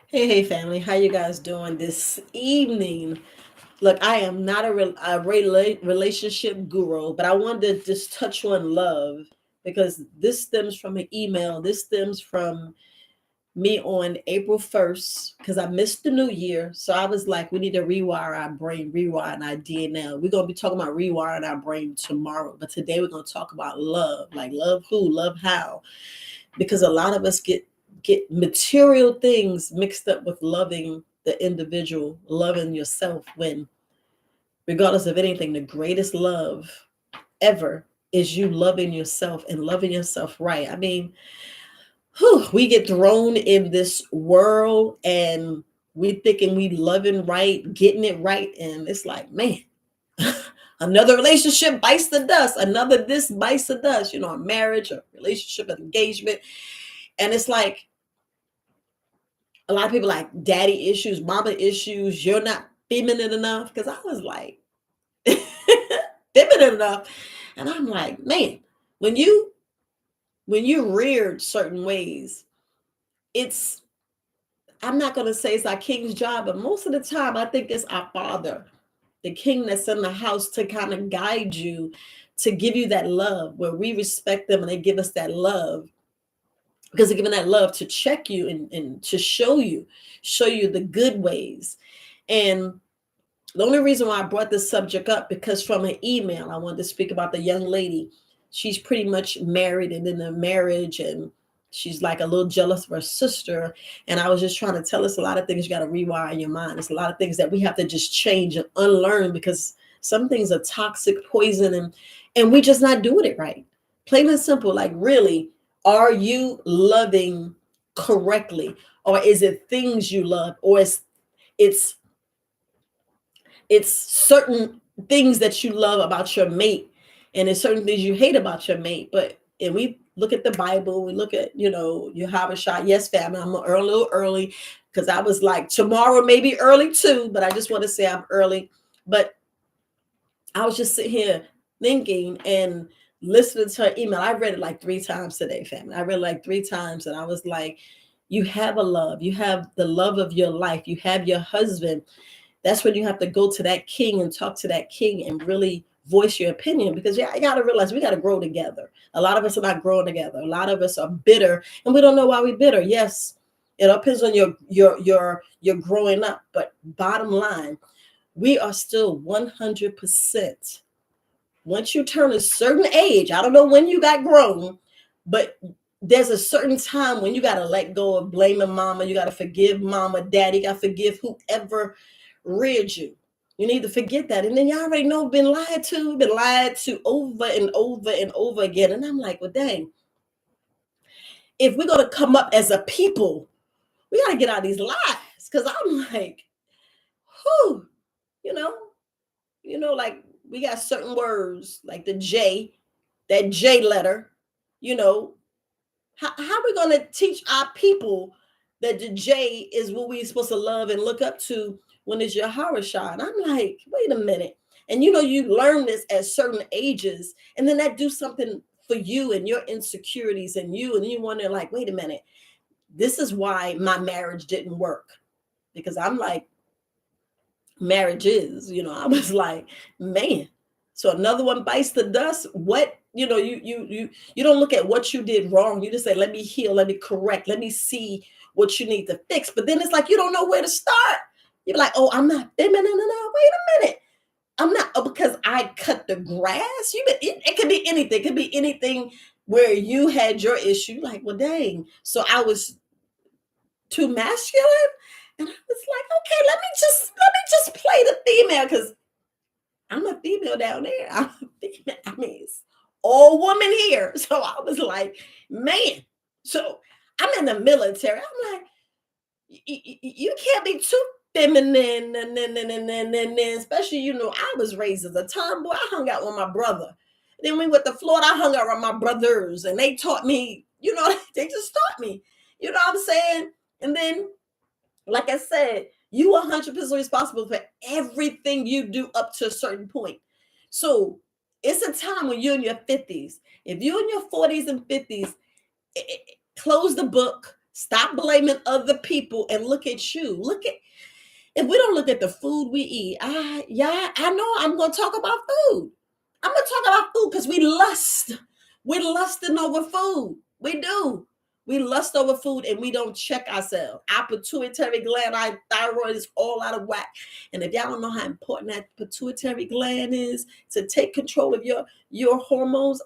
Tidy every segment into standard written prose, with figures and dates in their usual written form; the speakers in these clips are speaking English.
Hey, family, how you guys doing this evening? Look, I am not a relationship guru, but I wanted to just touch on love because this stems from an email. This stems from me on April 1st because I missed the new year. So I was like, we need to rewire our brain, rewire our DNA. We're going to be talking about rewiring our brain tomorrow, but today we're going to talk about love. Like, love who, love how, because a lot of us get material things mixed up with loving the individual, loving yourself, when regardless of anything, the greatest love ever is you loving yourself and loving yourself right. I mean, we get thrown in this world and we thinking we loving right, getting it right, and it's like, man, another relationship bites the dust, another this bites the dust, a marriage, a relationship, an engagement. And it's like a lot of people like daddy issues, mama issues, you're not feminine enough. Because I was like, feminine enough. And I'm like, man, when you reared certain ways, it's, I'm not going to say it's our king's job, but most of the time I think it's our father, the king that's in the house, to kind of guide you, to give you that love where we respect them and they give us that love, because they're giving that love to check you and to show you the good ways. And the only reason why I brought this subject up, because from an email, I wanted to speak about the young lady. She's pretty much married and in a marriage, and she's like a little jealous of her sister. And I was just trying to tell us a lot of things you got to rewire in your mind. There's a lot of things that we have to just change and unlearn, because some things are toxic, poison, and we just not doing it right. Plain and simple. Like, really, are you loving correctly? Or is it things you love? Or it's it's certain things that you love about your mate, and it's certain things you hate about your mate. But and we look at the Bible, we look at, your Habashah. Yes, family, I'm a little early because I was like, tomorrow maybe early too, but I just want to say I'm early. But I was just sitting here thinking and listening to her email. I read it like three times today, family. I read it like three times, and I was like, you have a love, you have the love of your life, you have your husband. That's when you have to go to that king and talk to that king and really voice your opinion, because yeah, I got to realize we got to grow together. A lot of us are not growing together. A lot of us are bitter, and we don't know why we're bitter. Yes, it depends on your growing up, but bottom line, we are still 100%. Once you turn a certain age, I don't know when you got grown, but there's a certain time when you got to let go of blaming mama. You got to forgive mama, daddy. You got to forgive whoever reared you. You need to forget that. And then you already know, been lied to over and over and over again. And I'm like, well, dang, if we're going to come up as a people, we got to get out of these lies. Because I'm like, whew, you know, like we got certain words like the J, that J letter, you know, how we going to teach our people that the J is what we're supposed to love and look up to when it's your horror shot? And I'm like, wait a minute. And you learn this at certain ages, and then that do something for you and your insecurities and you wonder, like, wait a minute, this is why my marriage didn't work. Because I'm like, marriage is, I was like, man. So another one bites the dust. What, you don't look at what you did wrong. You just say, let me heal, let me correct, let me see what you need to fix. But then it's like you don't know where to start. You're like, oh, I'm not feminine enough. Wait a minute. I'm not, because I cut the grass. It could be anything. It could be anything where you had your issue. Like, well, dang. So I was too masculine. And I was like, okay, let me just play the female, because I'm a female down there. I'm a female. I mean, it's all woman here. So I was like, man. So I'm in the military. I'm like, you can't be too feminine, and especially, I was raised as a tomboy. I hung out with my brother. Then we went to Florida. I hung out with my brothers, and they taught me. They just taught me. You know what I'm saying? And then, like I said, you 100% responsible for everything you do up to a certain point. So it's a time when you're in your 50s. If you're in your 40s and 50s, close the book, Stop blaming other people and look at you. Look at if we don't look at the food we eat. I know I'm gonna talk about food. I'm gonna talk about food because we lust. We're lusting over food. We do. We lust over food and we don't check ourselves. Our pituitary gland, our thyroid is all out of whack. And if y'all don't know how important that pituitary gland is to take control of your hormones,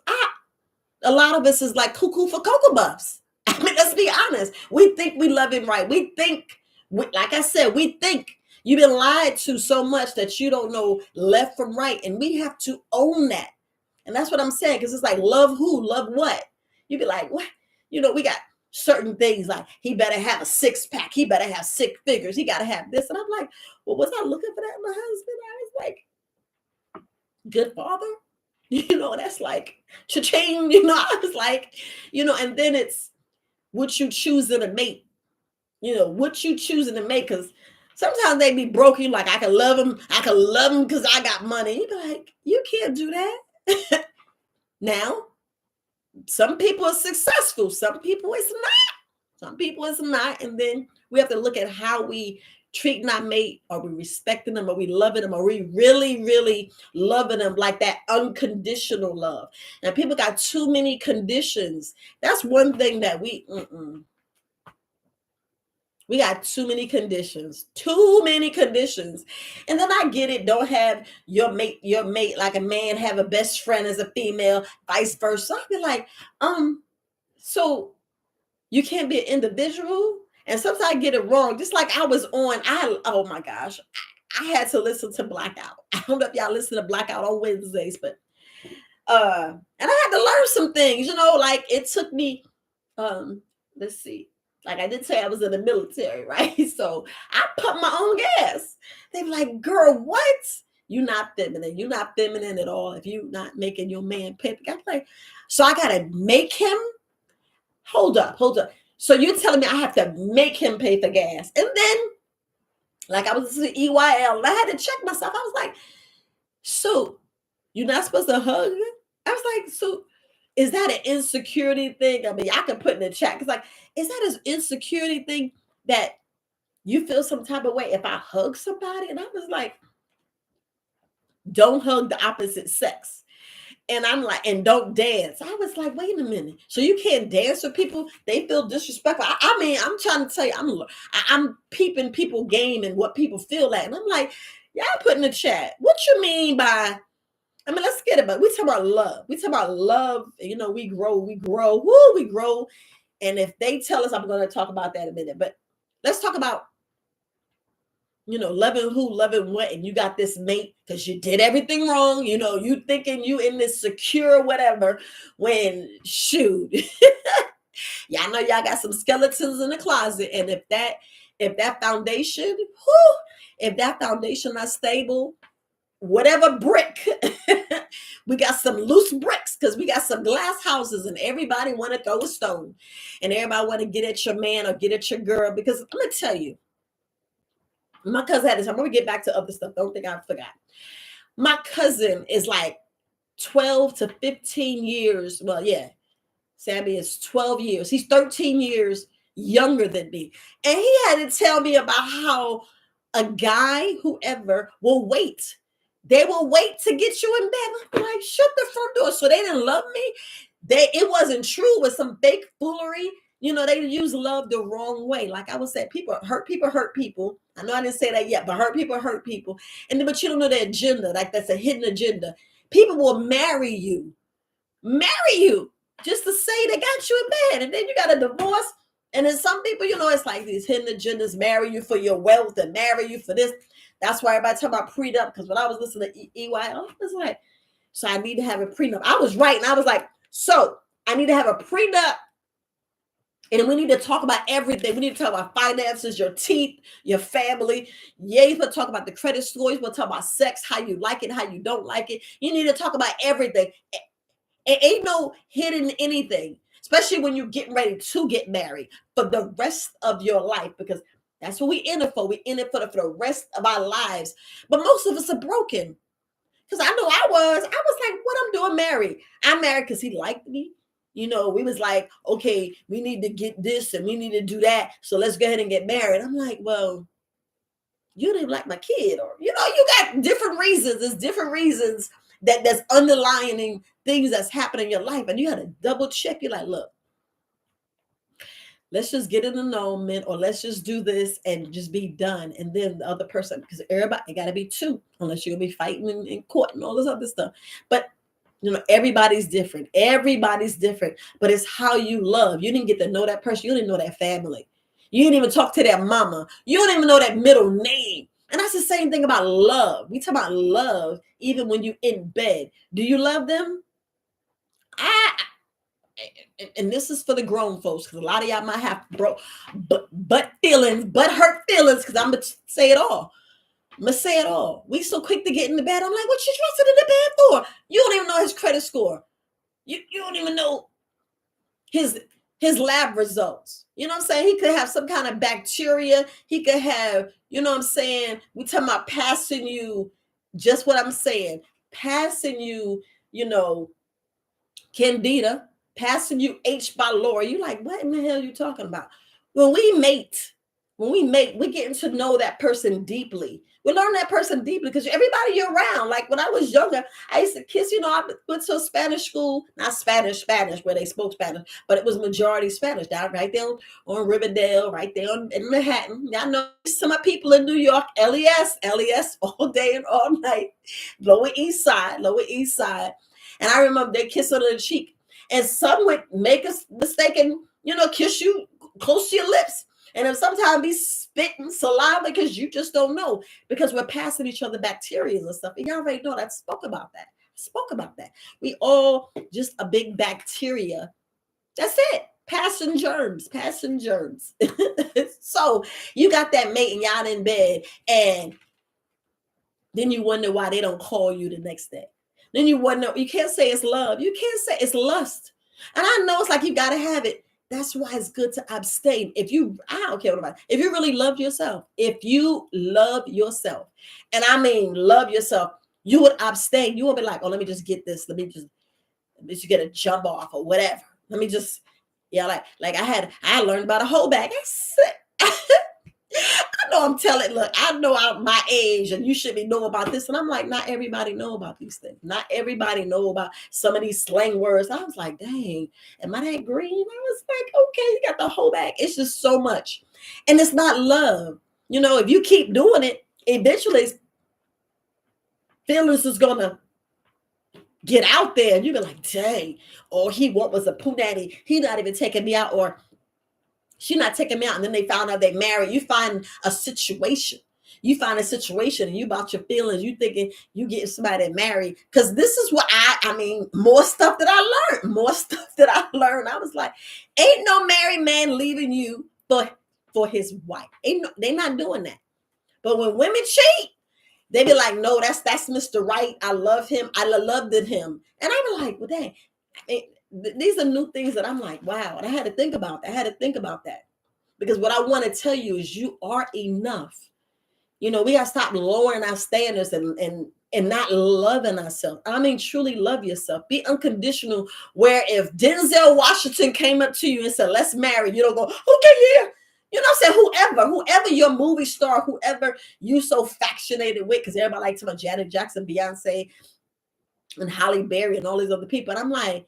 a lot of us is like cuckoo for cocoa puffs. I mean, let's be honest. We think we love him right. We think, like I said, we think you've been lied to so much that you don't know left from right. And we have to own that. And that's what I'm saying. Because it's like, love who? Love what? You'd be like, what? We got certain things like he better have a 6-pack. He better have 6 figures. He got to have this. And I'm like, well, was I looking for that in my husband? I was like, good father? That's like cha-ching, I was like, and then it's what you choosing to make, what you choosing to make, because sometimes they be broken, like, I can love him because I got money. You be like, you can't do that. Now, some people are successful, some people it's not, and then we have to look at how we treating our mate. Are we respecting them? Are we loving them? Are we really, really loving them, like that unconditional love? And people got too many conditions. That's one thing that we got too many conditions. And then I get it. Don't have your mate like a man have a best friend as a female, vice versa. I'd be like, so you can't be an individual. And sometimes I get it wrong. Just like I was on, oh my gosh, I had to listen to Blackout. I don't know if y'all listen to Blackout on Wednesdays, but and I had to learn some things, like it took me, let's see, like I did say I was in the military, right? So I put my own gas. They be like, girl, what? You're not feminine at all if you're not making your man pay. I'm like, so I gotta make him. Hold up. So you're telling me I have to make him pay for gas? And then, like, I was listening to EYL and I had to check myself. I was like, so you're not supposed to hug? I was like, so is that an insecurity thing? I mean, I can put in the chat. It's like, is that an insecurity thing that you feel some type of way if I hug somebody? And I was like, don't hug the opposite sex. And I'm like, and don't dance. I was like, wait a minute. So you can't dance with people? They feel disrespectful. I mean, I'm trying to tell you, I'm peeping people game and what people feel like. And I'm like, y'all put in the chat, what you mean by, I mean, let's get it, but we talk about love. We talk about love. We grow. And if they tell us, I'm going to talk about that in a minute. But let's talk about, loving who, loving what, and you got this mate because you did everything wrong. You thinking you in this secure whatever when shoot. Y'all know y'all got some skeletons in the closet. And if that foundation, if that foundation not stable, whatever brick, we got some loose bricks because we got some glass houses and everybody want to throw a stone and everybody want to get at your man or get at your girl. Because I'm going to tell you, my cousin had this. I'm going to get back to other stuff. Don't think I forgot. My cousin is like 12 to 15 years. Well, yeah. Sammy is 12 years. He's 13 years younger than me. And he had to tell me about how a guy, whoever, will wait. They will wait to get you in bed. I'm like, shut the front door. So they didn't love me. It wasn't true. It was some fake foolery. They use love the wrong way. Like I was saying, hurt people. I know I didn't say that yet, but hurt people. But you don't know their agenda. Like that's a hidden agenda. People will marry you just to say they got you in bed. And then you got a divorce. And then some people, it's like these hidden agendas, marry you for your wealth and marry you for this. That's why everybody talk about prenup. Because when I was listening to EY, I was like, so I need to have a prenup. I was right. And I was like, so I need to have a prenup. And we need to talk about everything. We need to talk about finances, your teeth, your family. Yeah, you want to talk about the credit scores. You want to talk about sex, how you like it, how you don't like it. You need to talk about everything. It ain't no hidden anything, especially when you're getting ready to get married for the rest of your life, because that's what we in it for. We in it for the rest of our lives. But most of us are broken. Because I know I was like, what I'm doing married? I'm married because he liked me. We was like, okay, we need to get this and we need to do that. So let's go ahead and get married. I'm like, well, you didn't like my kid, or you got different reasons. There's different reasons that's underlying things that's happening in your life, and you got to double check. You're like, look, let's just get an annulment, or let's just do this and just be done. And then the other person, because everybody, it got to be two, unless you're gonna be fighting in court and all this other stuff. But everybody's different. Everybody's different. But it's how you love. You didn't get to know that person. You didn't know that family. You didn't even talk to their mama. You don't even know that middle name. And that's the same thing about love. We talk about love even when you in bed. Do you love them? I and this is for the grown folks, because a lot of y'all might have but feelings, but hurt feelings, because I'm gonna say it all. I'm gonna say it all. We so quick to get in the bed. I'm like, what you trusted in the bed for? You don't even know his credit score. You don't even know his lab results. You know what I'm saying? He could have some kind of bacteria. He could have, you know what I'm saying? We talking about passing you, just what I'm saying, passing you, Candida, passing you H. pylori. You like, what in the hell are you talking about? When we mate, we're getting to know that person deeply. We learn that person deeply because everybody you're around. Like when I was younger, I used to kiss, I went to a Spanish school, not Spanish, where they spoke Spanish, but it was majority Spanish. Down right there on Riverdale, right there in Manhattan. Y'all know some of my people in New York, LES all day and all night, Lower East Side. And I remember they kiss on the cheek. And some would make a mistake and, kiss you close to your lips. And then sometimes be spitting saliva because you just don't know. Because we're passing each other bacteria and stuff. And y'all already know that. I spoke about that. We all just a big bacteria. That's it. Passing germs. So you got that mate and y'all in bed. And then you wonder why they don't call you the next day. Then you wonder, you can't say it's love. You can't say it's lust. And I know it's like you got to have it. That's why it's good to abstain. I don't care what about it. If you really love yourself, and I mean love yourself, you would abstain. You won't be like, oh, let me just get this. Let me just get a jump off or whatever. Let me just, like I learned about a whole bag. I know I'm my age and you should be know about this. And I'm like, not everybody know about these things. Not everybody know about some of these slang words. I was like, dang, am I that green? I was like, okay, you got the whole bag. It's just so much. And it's not love. If you keep doing it, eventually feelings is going to get out there. And you be like, dang, or what was a punani? He not even taking me out, or she's not taking me out. And then they found out they married. You find a situation and you about your feelings. You thinking you getting somebody married. Because this is what more stuff that I learned. I was like, ain't no married man leaving you for his wife. They not doing that. But when women cheat, they be like, no, that's Mr. Right. I love him. I loved him. And I be like, well, dang. These are new things that I'm like, wow. And I had to think about that. Because what I want to tell you is you are enough. We got to stop lowering our standards and not loving ourselves. I mean, truly love yourself. Be unconditional, where if Denzel Washington came up to you and said, let's marry, you don't go, okay, yeah. You know what I'm saying? Whoever your movie star, whoever you so fascinated with, because everybody likes about Janet Jackson, Beyonce, and Halle Berry and all these other people. And I'm like,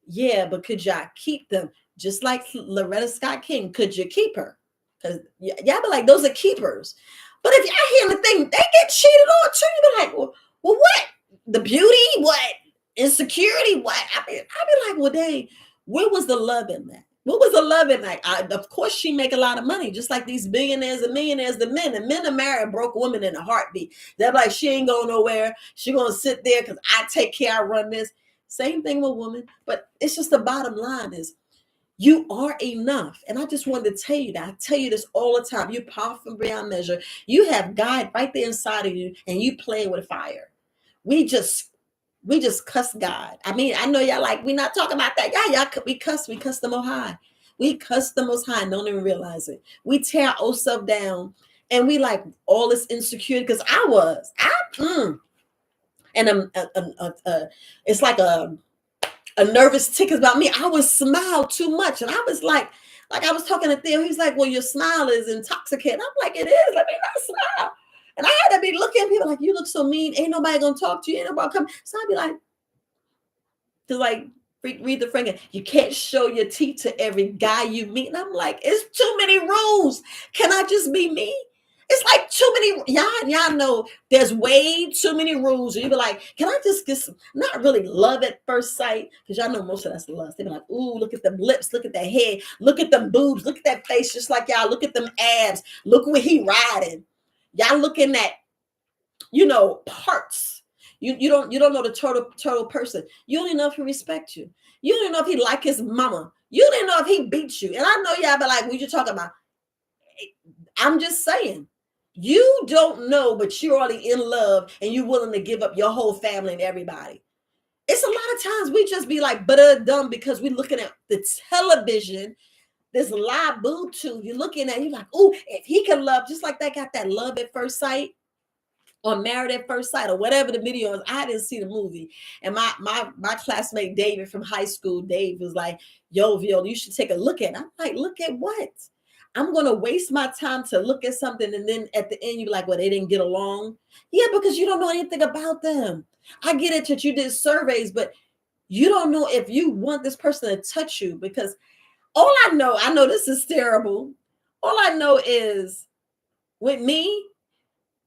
yeah, but could y'all keep them? Just like Loretta Scott King, could you keep her? Because y'all be like, those are keepers. But if y'all hear the thing, they get cheated on too. You be like, well, what? The beauty? What? Insecurity? What? I be like, well, dang, where was the love in that? What was the love in that? Of course, she make a lot of money, just like these billionaires and millionaires. The men are married broke women in a heartbeat. They're like, she ain't going nowhere. She gonna sit there because I take care. I run this. Same thing with women. But it's just the bottom line is you are enough. And I just wanted to tell you that. I tell you this all the time. You're powerful beyond measure. You have God right there inside of you, and you playing with fire. We just cuss God. I mean, I know y'all like, we're not talking about that. Yeah, we cuss the Most High. We cuss the Most High and don't even realize it. We tear ourselves down, and we like all this insecurity, because it's like a nervous tick about me, I would smile too much. And I was like I was talking to Theo. He's like, well, your smile is intoxicating. I'm like, it is. Let me not smile. And I had to be looking at people like, you look so mean. Ain't nobody gonna talk to you. Ain't nobody come. So I'd be like, to like read the Frank, you can't show your teeth to every guy you meet. And I'm like, it's too many rules. Can I just be me? It's like too many. Y'all know there's way too many rules. And you be like, can I just get some, not really love at first sight? Because y'all know most of that's lust. They be like, ooh, look at them lips, look at that head, look at them boobs, look at that face, just like y'all, look at them abs, look where he riding. Y'all looking at, parts. You don't know the total person. You don't even know if he respects you. You don't even know if he like his mama. You don't even know if he beats you. And I know y'all be like, what you talking about? I'm just saying. You don't know, but you're already in love and you're willing to give up your whole family and everybody. It's a lot of times we just be like, but dumb because we're looking at the television, this live boob tube. You're looking at, you're like, oh, if he can love, just like that got that love at first sight. Or Married at First Sight, or whatever the video is. I didn't see the movie. And my classmate David from high school, Dave, was like, yo, Viola, you should take a look at it. I'm like, look at what? I'm going to waste my time to look at something. And then at the end, you're like, well, they didn't get along. Yeah, because you don't know anything about them. I get it that you did surveys, but you don't know if you want this person to touch you. Because all I know this is terrible. All I know is with me,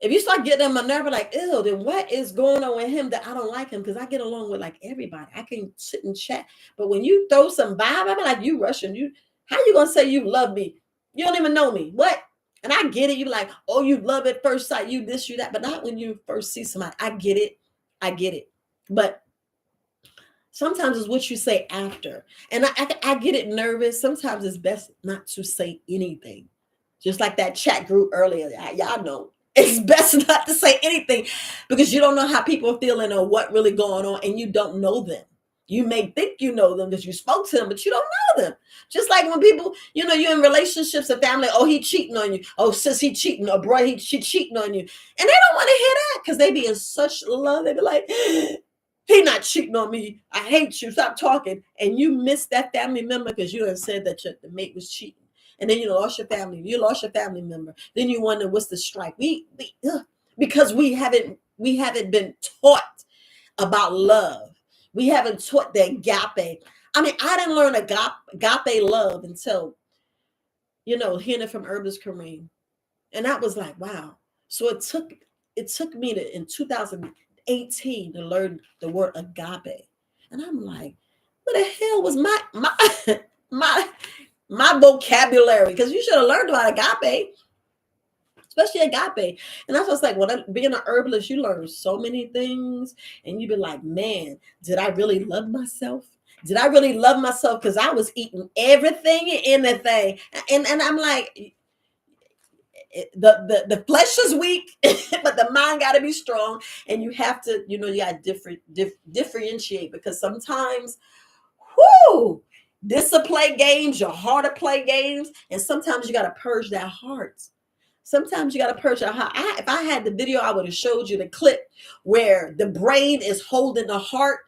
if you start getting on my nerve, like, ew, then what is going on with him that I don't like him? Because I get along with like everybody. I can sit and chat. But when you throw some vibe, I'm like, you Russian. How you gonna say you love me? You don't even know me. What? And I get it. You like, oh, you love at first sight, you this, you that, but not when you first see somebody. I get it. But sometimes it's what you say after. And I get it nervous. Sometimes it's best not to say anything. Just like that chat group earlier. Y'all know. It's best not to say anything because you don't know how people are feeling or what really going on, and you don't know them. You may think you know them because you spoke to them, but you don't know them. Just like when people, you're in relationships and family, oh, he cheating on you. Oh, sis, he cheating. Or boy, she cheating on you. And they don't want to hear that because they be in such love. They be like, he not cheating on me. I hate you. Stop talking. And you miss that family member because you have said that the mate was cheating. And then you lost your family. You lost your family member. Then you wonder what's the strike. Because we haven't been taught about love. We haven't taught the agape. I mean, I didn't learn agape love until, hearing it from Herbalist Kareem. And that was like, wow. So it took me in 2018 to learn the word agape. And I'm like, what the hell was my vocabulary? Because you should have learned about agape, especially agape. And that's what's like, being an herbalist, you learn so many things, and you be like, man, did I really love myself? Did I really love myself? Because I was eating everything and anything, and I'm like, the flesh is weak, but the mind got to be strong, and you have to, you got to differentiate because sometimes, whoo. This to play games, your heart to play games, and sometimes you got to purge that heart. Sometimes you got to purge your heart. If I had the video, I would have showed you the clip where the brain is holding the heart,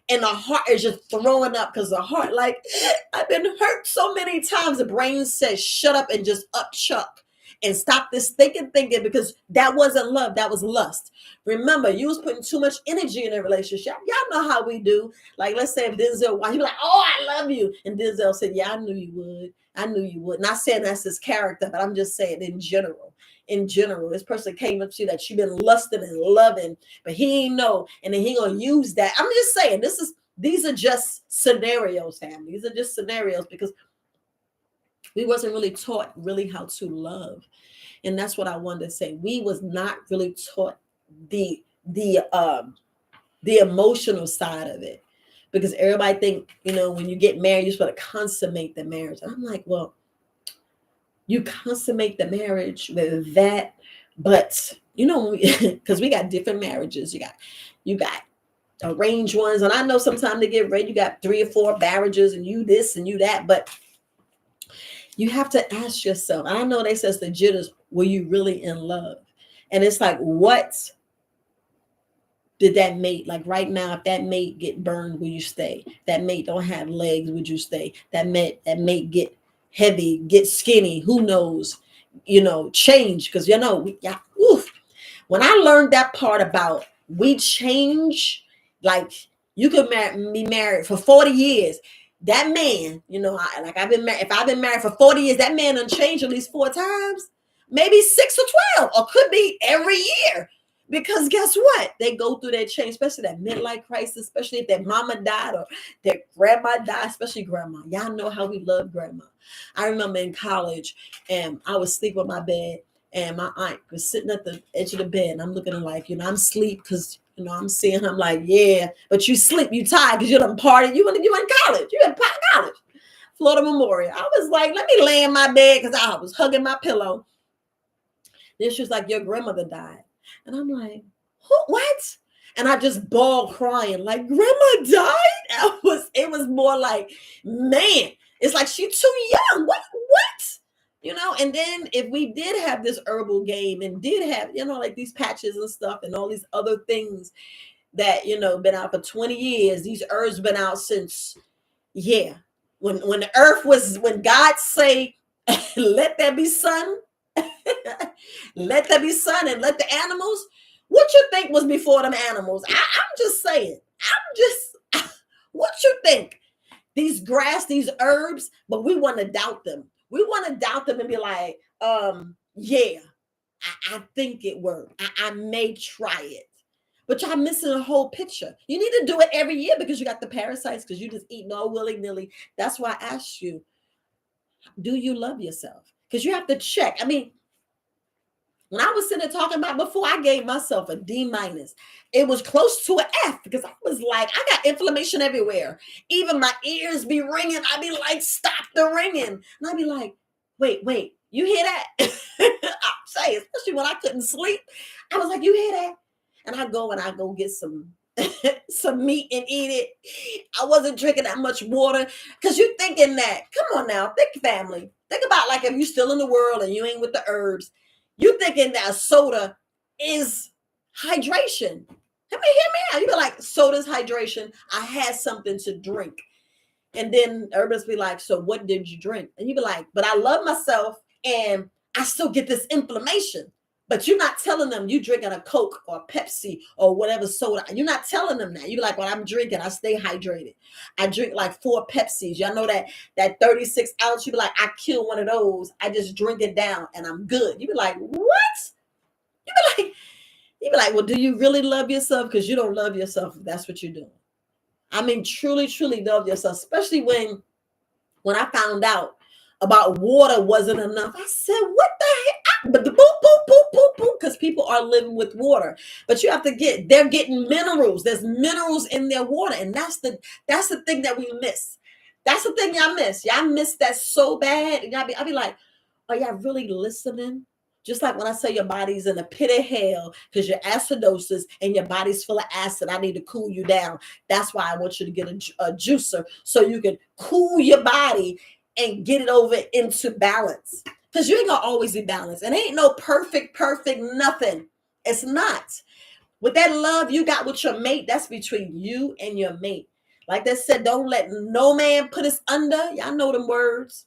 and the heart is just throwing up because the heart, like, I've been hurt so many times. The brain says, "Shut up and just up chuck." And stop this thinking, because that wasn't love. That was lust. Remember, you was putting too much energy in a relationship. Y'all know how we do. Like, let's say if Denzel, he be like, oh, I love you. And Denzel said, yeah, I knew you would. I knew you would. Not saying that's his character, but I'm just saying in general. In general, this person came up to you that you've been lusting and loving, but he ain't know. And then he going to use that. I'm just saying, these are just scenarios, family. These are just scenarios because we wasn't really taught really how to love. And that's what I wanted to say. We was not really taught the emotional side of it, because everybody think, when you get married, you're supposed to consummate the marriage. And I'm like, well, you consummate the marriage with that, but because we got different marriages. You got arranged ones, and I know sometimes they get ready. You got 3 or 4 marriages, and you this and you that, but you have to ask yourself. I know they says the jitters, were you really in love? And it's like, what did that mate, like right now, if that mate get burned, will you stay? That mate don't have legs, would you stay? That mate get heavy, get skinny, who knows? Change, because yeah, oof. When I learned that part about we change, like you could be married for 40 years. That man, I've been married. If I've been married for 40 years, that man done changed at least 4 times, maybe 6 or 12, or could be every year. Because guess what? They go through that change, especially that midlife crisis, especially if their mama died or their grandma died, especially grandma. Y'all know how we love grandma. I remember in college, and I would sleep on my bed, and my aunt was sitting at the edge of the bed, and I'm looking at her like, I'm asleep because, I'm seeing her. I'm like, yeah, but you sleep, you tired because you done party. You in college. You in college. Florida Memorial. I was like, let me lay in my bed because I was hugging my pillow. Then she was like, your grandmother died. And I'm like, what? And I just bawled crying, like, grandma died? It was more like, man, it's like she's too young. What? And then if we did have this herbal game and did have, like these patches and stuff and all these other things that, been out for 20 years, these herbs been out since, yeah. When the earth when God say, let there be sun, let there be sun and let the animals, what you think was before them animals? I'm just saying. What you think? These grass, these herbs, but we want to doubt them. We want to doubt them and be like, yeah, I think it worked. I may try it. But y'all missing a whole picture. You need to do it every year because you got the parasites, because you just eating all willy-nilly. That's why I asked you, do you love yourself? Because you have to check. I mean, when I was sitting there talking about before, I gave myself a D minus. It was close to an F because I was like, I got inflammation everywhere. Even my ears be ringing. I'd be like, stop the ringing. And I'd be like, wait, you hear that? I'm saying, especially when I couldn't sleep. I was like, you hear that? And I go get some some meat and eat it. I wasn't drinking that much water because you're thinking that. Come on now, think family. Think about like if you're still in the world and you ain't with the herbs. You thinking that soda is hydration. Hear me out. You be like, soda's hydration. I had something to drink. And then everybody's be like, so what did you drink? And you be like, but I love myself and I still get this inflammation. But you're not telling them you drinking a Coke or a Pepsi or whatever soda. You're not telling them that. You be like, well, I'm drinking. I stay hydrated. I drink like 4 Pepsis. Y'all know that 36 ounce. You be like, I kill one of those. I just drink it down and I'm good. You be like, what? You be like, well, do you really love yourself? Because you don't love yourself if that's what you're doing. I mean, truly, truly love yourself, especially when I found out about water wasn't enough. I said, what the heck? But the boop, boop, boop, boop, boop, because people are living with water. But you have to they're getting minerals. There's minerals in their water. And that's the thing that we miss. That's the thing y'all miss. Y'all miss that so bad. And I'll be like, are y'all really listening? Just like when I say your body's in a pit of hell because you're acidosis and your body's full of acid, I need to cool you down. That's why I want you to get a juicer so you can cool your body and get it over into balance. Because you ain't gonna always be balanced. And ain't no perfect nothing. It's not. With that love you got with your mate, that's between you and your mate. Like they said, don't let no man put us under. Y'all know them words.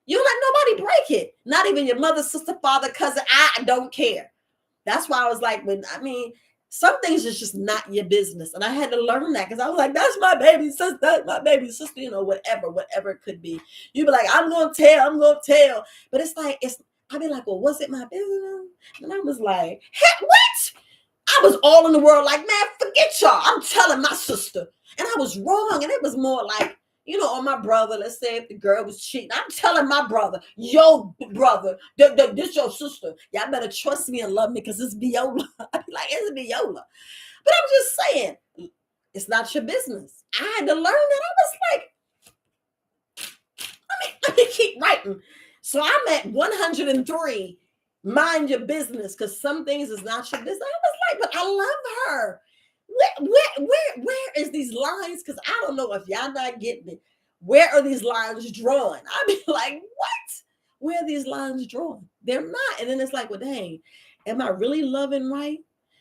You don't let nobody break it. Not even your mother, sister, father, cousin. I don't care. That's why I was like, some things is just not your business. And I had to learn that because I was like, that's my baby sister, whatever it could be. You be like, I'm going to tell. But it's like, I'd be like, well, was it my business? And I was like, heck, what? I was all in the world like, man, forget y'all. I'm telling my sister. And I was wrong. And it was more like, on my brother, let's say if the girl was cheating, I'm telling my brother, yo, brother, this your sister. Y'all better trust me and love me because it's Viola. I'd be like, it's Viola. But I'm just saying, it's not your business. I had to learn that. I was like, let me keep writing. So I'm at 103. Mind your business, because some things is not your business. I was like, but I love her. Where is these lines? Because I don't know if y'all not getting it. Where are these lines drawn? I mean, like, what? Where are these lines drawn? They're not. And then it's like, well, dang, am I really loving right?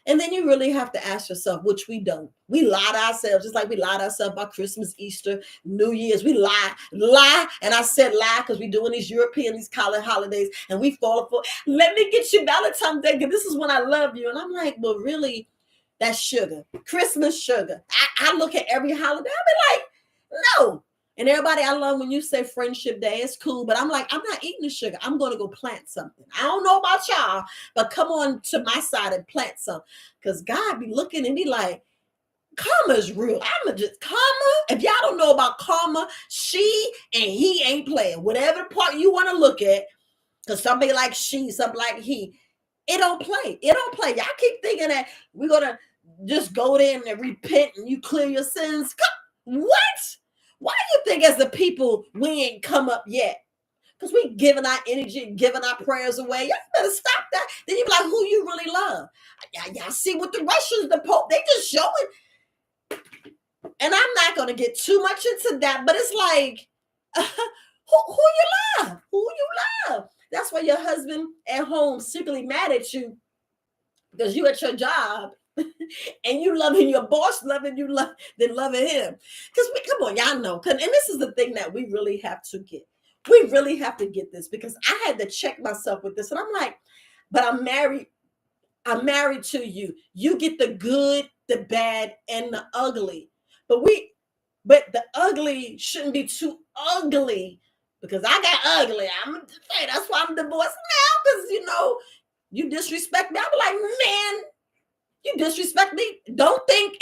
And then you really have to ask yourself, which we don't. We lie to ourselves, just like we lie to ourselves about Christmas, Easter, New Year's. We lie. And I said lie because we're doing these European, these college holidays, and we fall for, let me get you Valentine's Day, because this is when I love you. And I'm like, well, really, that's sugar. Christmas sugar. I look at every holiday, I be like, no. And everybody, I love when you say Friendship Day, it's cool, but I'm like, I'm not eating the sugar. I'm going to go plant something. I don't know about y'all, but come on to my side and plant something. Because God be looking and be like, karma is real. I'm just karma. If y'all don't know about karma, she and he ain't playing. Whatever part you want to look at, because somebody like she, somebody like he, it don't play. It don't play. Y'all keep thinking that we're going to just go there and repent and you clear your sins. What? Why do you think as the people we ain't come up yet? Because we giving our energy and giving our prayers away. Y'all better stop that. Then you be like, who you really love? Y'all see what the Russians, the Pope, they just showing. And I'm not going to get too much into that, but it's like, who you love? Who you love? That's why your husband at home secretly mad at you because you at your job and you loving your boss, loving you, than loving him. Because come on, y'all know. And this is the thing that we really have to get. We really have to get this, because I had to check myself with this. And I'm like, but I'm married. I'm married to you. You get the good, the bad, and the ugly. But the ugly shouldn't be too ugly, because I got ugly. I'm gonna say that's why I'm divorced now, because you disrespect me. I'm like, man, you disrespect me. Don't think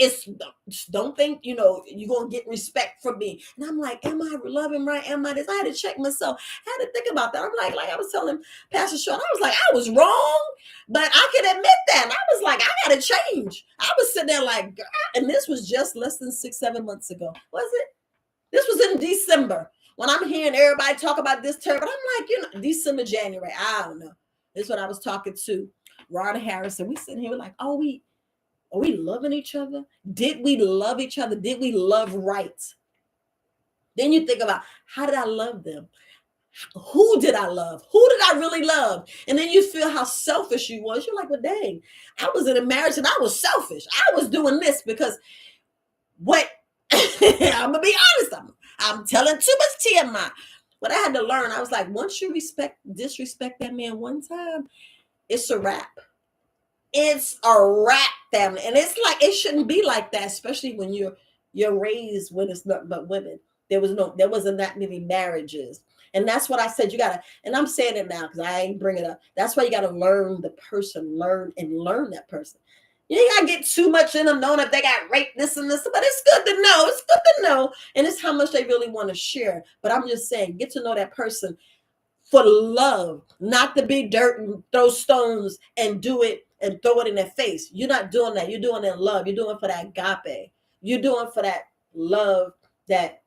you're gonna get respect from me. And I'm like, am I loving right? Am I this? I had to check myself. I had to think about that. I'm like I was telling Pastor Sean, I was like, I was wrong, but I can admit that. And I was like, I gotta change. I was sitting there like, girl, and this was just less than 6-7 months ago. Was it? This was in December when I'm hearing everybody talk about this term. But I'm like, December, January. I don't know. This is what I was talking to Rod Harrison. We sitting here, we're like, are we loving each other? Did we love each other? Did we love right? Then you think about, how did I love them? Who did I love? Who did I really love? And then you feel how selfish you was. You're like, well, dang, I was in a marriage and I was selfish. I was doing this because what? I'm gonna be honest. I'm telling too much TMI. What I had to learn, I was like, once you disrespect that man one time, it's a wrap. It's a wrap, family. And it's like, it shouldn't be like that, especially when you're raised when it's not but women. There wasn't that many marriages. And that's what I said. You gotta, and I'm saying it now because I ain't bring it up. That's why you gotta learn the person, learn that person. You ain't gotta get too much in them, knowing if they got raped, this and this, but it's good to know. It's good to know. And it's how much they really want to share. But I'm just saying, get to know that person for love, not to be dirt and throw stones and do it and throw it in their face. You're not doing that. You're doing it in love. You're doing it for that agape. You're doing it for that love that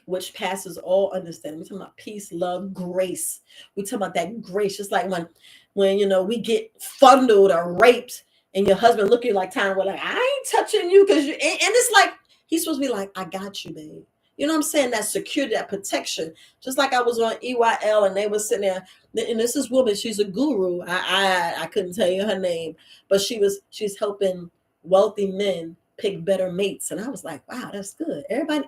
which passes all understanding. We're talking about peace, love, grace. We're talking about that grace. Just like when we get fondled or raped and your husband look at you like time, we're like, I ain't touching you because you, and it's like, he's supposed to be like, I got you, babe. You know what I'm saying? That security, that protection. Just like I was on EYL and they were sitting there, and this is woman, she's a guru. I couldn't tell you her name, but she's helping wealthy men pick better mates. And I was like, wow, that's good. Everybody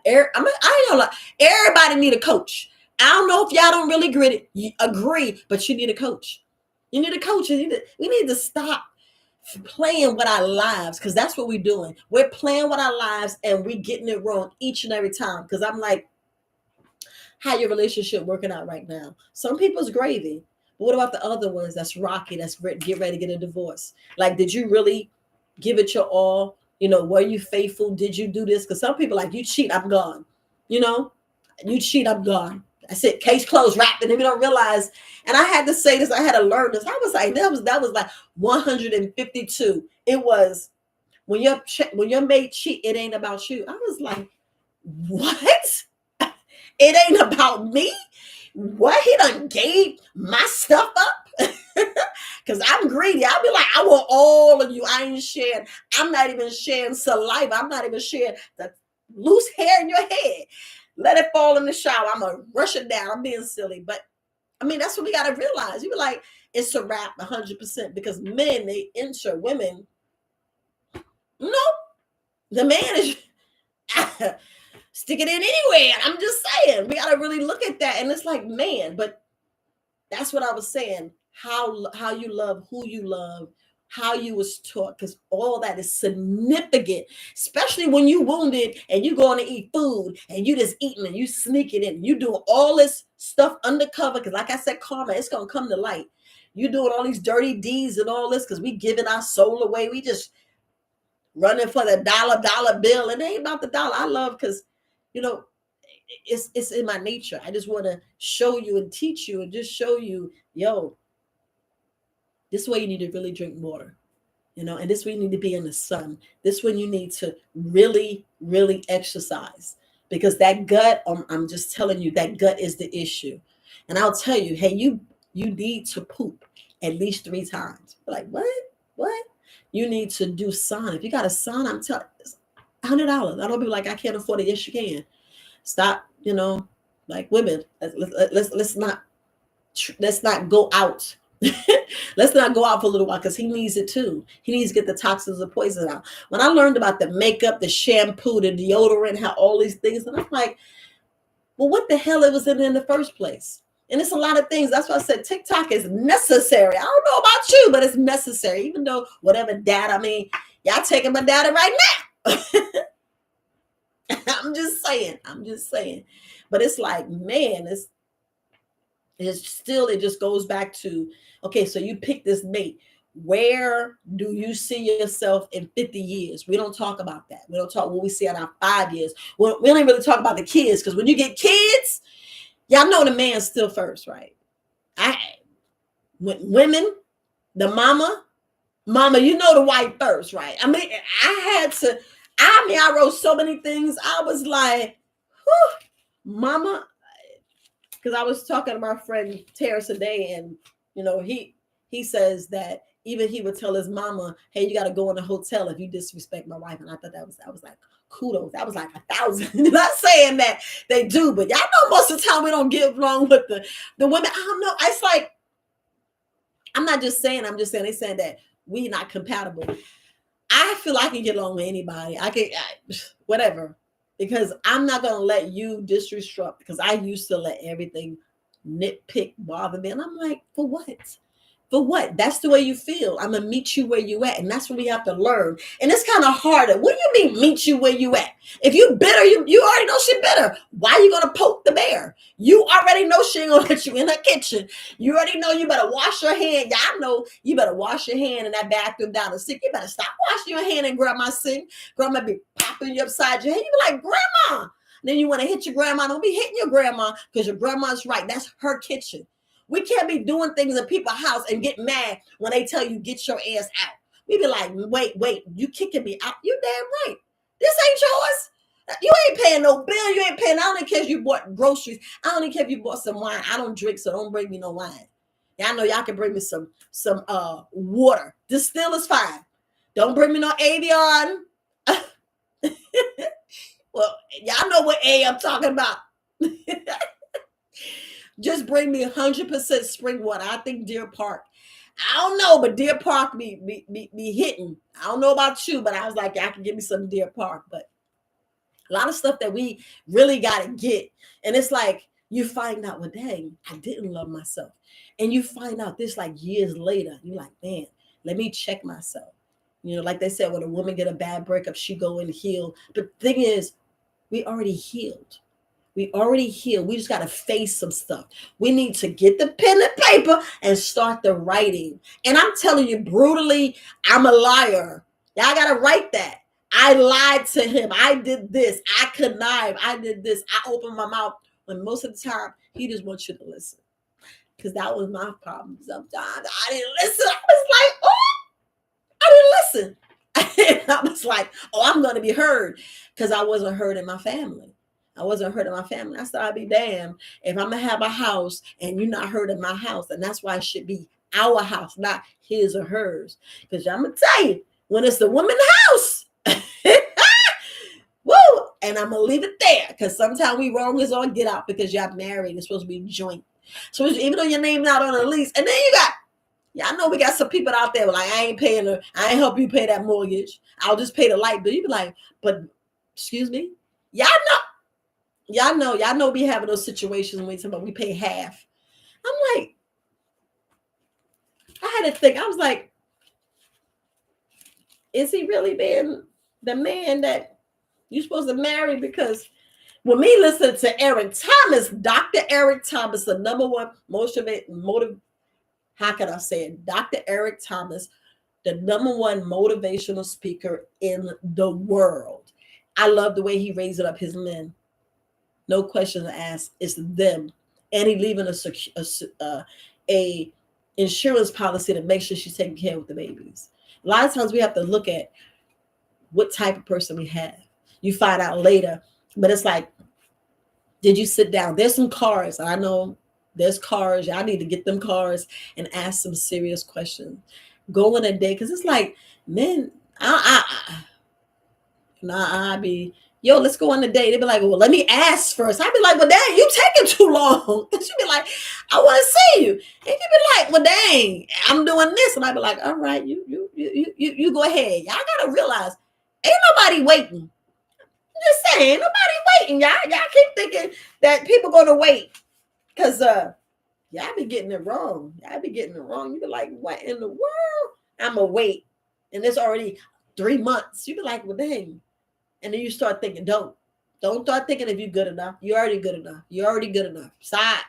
need a coach. I don't know if y'all don't really agree, but you need a coach. You need a coach. We need to stop playing with our lives, because that's what we're doing. We're playing with our lives and we're getting it wrong each and every time. Because I'm like, how your relationship working out right now? Some people's gravy, but what about the other ones that's rocky, that's get ready to get a divorce? Like, did you really give it your all? Were you faithful? Did you do this? Because some people like, you cheat, I'm gone. You cheat, I'm gone. I said, case closed, wrapped, and then we don't realize. And I had to say this, I had to learn this. I was like, that was like 152. It was when your mate cheat, it ain't about you. I was like, what? It ain't about me? What? He done gave my stuff up? Because I'm greedy. I'll be like, I want all of you. I ain't sharing. I'm not even sharing saliva. I'm not even sharing the loose hair in your head. Let it fall in the shower. I'm going to rush it down. I'm being silly. But, I mean, that's what we got to realize. You be like, it's a wrap 100%, because men, they enter women No, the man is stick it in anywhere. I'm just saying, we got to really look at that. And it's like, man, but that's what I was saying. How you love, who you love, how you was taught, because all that is significant, especially when you wounded and you going to eat food and you just eating and you sneaking in, you doing all this stuff undercover. Because like I said, karma, it's gonna come to light. You doing all these dirty deeds and all this because we giving our soul away. We just running for the dollar bill. And it ain't about the dollar. I love because, you know, it's in my nature. I just want to show you and teach you and just show you, yo, this way you need to really drink water, and this way you need to be in the sun. This way you need to really, really exercise because that gut, I'm just telling you, that gut is the issue. And I'll tell you, hey, you need to poop at least 3 times. Like, what? You need to do sauna. If you got a sauna, I'm telling you, $100. I don't be like, I can't afford it. Yes, you can. Stop, like women. Let's not go out. Let's not go out for a little while because he needs it too. He needs to get the toxins and poison out. When I learned about the makeup, the shampoo, the deodorant, how all these things, and I'm like, well, what the hell it was in the first place? And it's a lot of things. That's why I said TikTok is necessary. I don't know about you, but it's necessary. Even though whatever data, y'all taking my data right now. I'm just saying. But it's like, man, it just goes back to, okay, so you pick this mate. Where do you see yourself in 50 years? We don't talk about that. We don't talk what we see in our 5 years. We don't really talk about the kids, because when you get kids, y'all know the man's still first, right? Women, the mama, you know the wife first, right? I wrote so many things. I was like, whew, mama, because I was talking to my friend Terrace today, and he says that even he would tell his mama, hey, you got to go in a hotel if you disrespect my wife. And I thought that was like kudos. That was like 1,000. Not saying that they do, but y'all know most of the time we don't get along with the women. I don't know. It's like, I'm just saying they saying that we not compatible. I feel I can get along with anybody. Whatever. Because I'm not going to let you disrupt, because I used to let everything nitpick bother me. And I'm like, for what? For what? That's the way you feel. I'm going to meet you where you at. And that's what we have to learn. And it's kind of harder. What do you mean meet you where you at? If you bitter, you already know she bitter. Why are you going to poke the bear? You already know she ain't going to let you in her kitchen. You already know you better wash your hand. Y'all know you better wash your hand in that bathroom down the sink. You better stop washing your hand and grab my sink. Grandma be popping you upside your head. You be like, Grandma. Then you want to hit your grandma. Don't be hitting your grandma, because your grandma's right. That's her kitchen. We can't be doing things in people's house and get mad when they tell you get your ass out. We be like, wait, you kicking me out? You damn right. This ain't yours. You ain't paying no bill. You ain't paying. I don't care if you bought groceries. I don't care if you bought some wine. I don't drink, so don't bring me no wine. Y'all know y'all can bring me some water. This still is fine. Don't bring me no Avion. Well, y'all know what I'm talking about. Just bring me 100% spring water. I think Deer Park. I don't know, but Deer Park be hitting. I don't know about you, but I was like, I can give me some Deer Park. But a lot of stuff that we really got to get. And it's like, you find out, well, dang, I didn't love myself. And you find out this like years later. You're like, man, let me check myself. Like they said, when a woman get a bad breakup, she go and heal. But the thing is, we already healed. We already healed. We just got to face some stuff. We need to get the pen and paper and start the writing. And I'm telling you brutally, I'm a liar. Y'all got to write that. I lied to him. I did this. I connived. I did this. I opened my mouth. When most of the time, he just wants you to listen. Because that was my problem. Sometimes I didn't listen. I was like, oh, I didn't listen. I was like, oh, I'm going to be heard, because I wasn't heard in my family. I said, I'll be damned if I'm going to have a house and you're not heard in my house. And that's why it should be our house, not his or hers. Because I'm going to tell you, when it's the woman's house, woo, and I'm going to leave it there. Because sometimes we wrong is on get out, because y'all married. It's supposed to be joint. So even though your name's not on a lease, and then you got Yeah, I know we got some people out there like, I ain't help you pay that mortgage. I'll just pay the light bill. You be like, but excuse me? Y'all know we having those situations when we talk about we pay half. I'm like, I had to think, I was like, is he really being the man that you're supposed to marry? Because when me listen to Eric Thomas, Dr. Eric Thomas, the number one how can I say it? Dr. Eric Thomas, the number one motivational speaker in the world. I love the way he raises up his men. No questions asked. It's them, and he leaving a insurance policy to make sure she's taking care of the babies. A lot of times we have to look at what type of person we have. You find out later, but it's like, did you sit down? There's some cars. I know there's cars. Y'all need to get them cars and ask some serious questions. Go on a date, because it's like, men, I be, yo, let's go on a date. They be like, well, let me ask first. I be like, well, dang, you taking too long. And she be like, I want to see you. And you be like, well, dang, I'm doing this. And I be like, all right, you go ahead. Y'all gotta realize, ain't nobody waiting. I'm just saying, nobody waiting. Y'all keep thinking that people gonna wait, because y'all be getting it wrong. Y'all be getting it wrong. You be like, what in the world? I'ma wait, and it's already 3 months. You be like, well, dang. And then you start thinking, don't start thinking if you're good enough. You're already good enough. You're already good enough. Stop.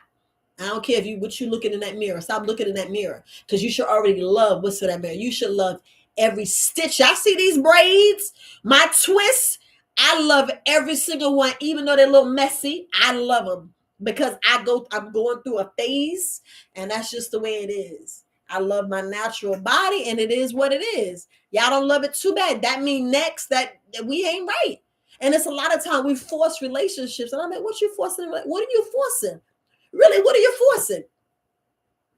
I don't care what you looking in that mirror. Stop looking in that mirror, because you should already love what's in that mirror. You should love every stitch. I see these braids, my twists. I love every single one, even though they're a little messy. I love them because I'm going through a phase, and that's just the way it is. I love my natural body, and it is what it is. Y'all don't love it too bad. That means next that we ain't right. And it's a lot of time we force relationships. And I'm like, what you forcing? What are you forcing? Really, what are you forcing?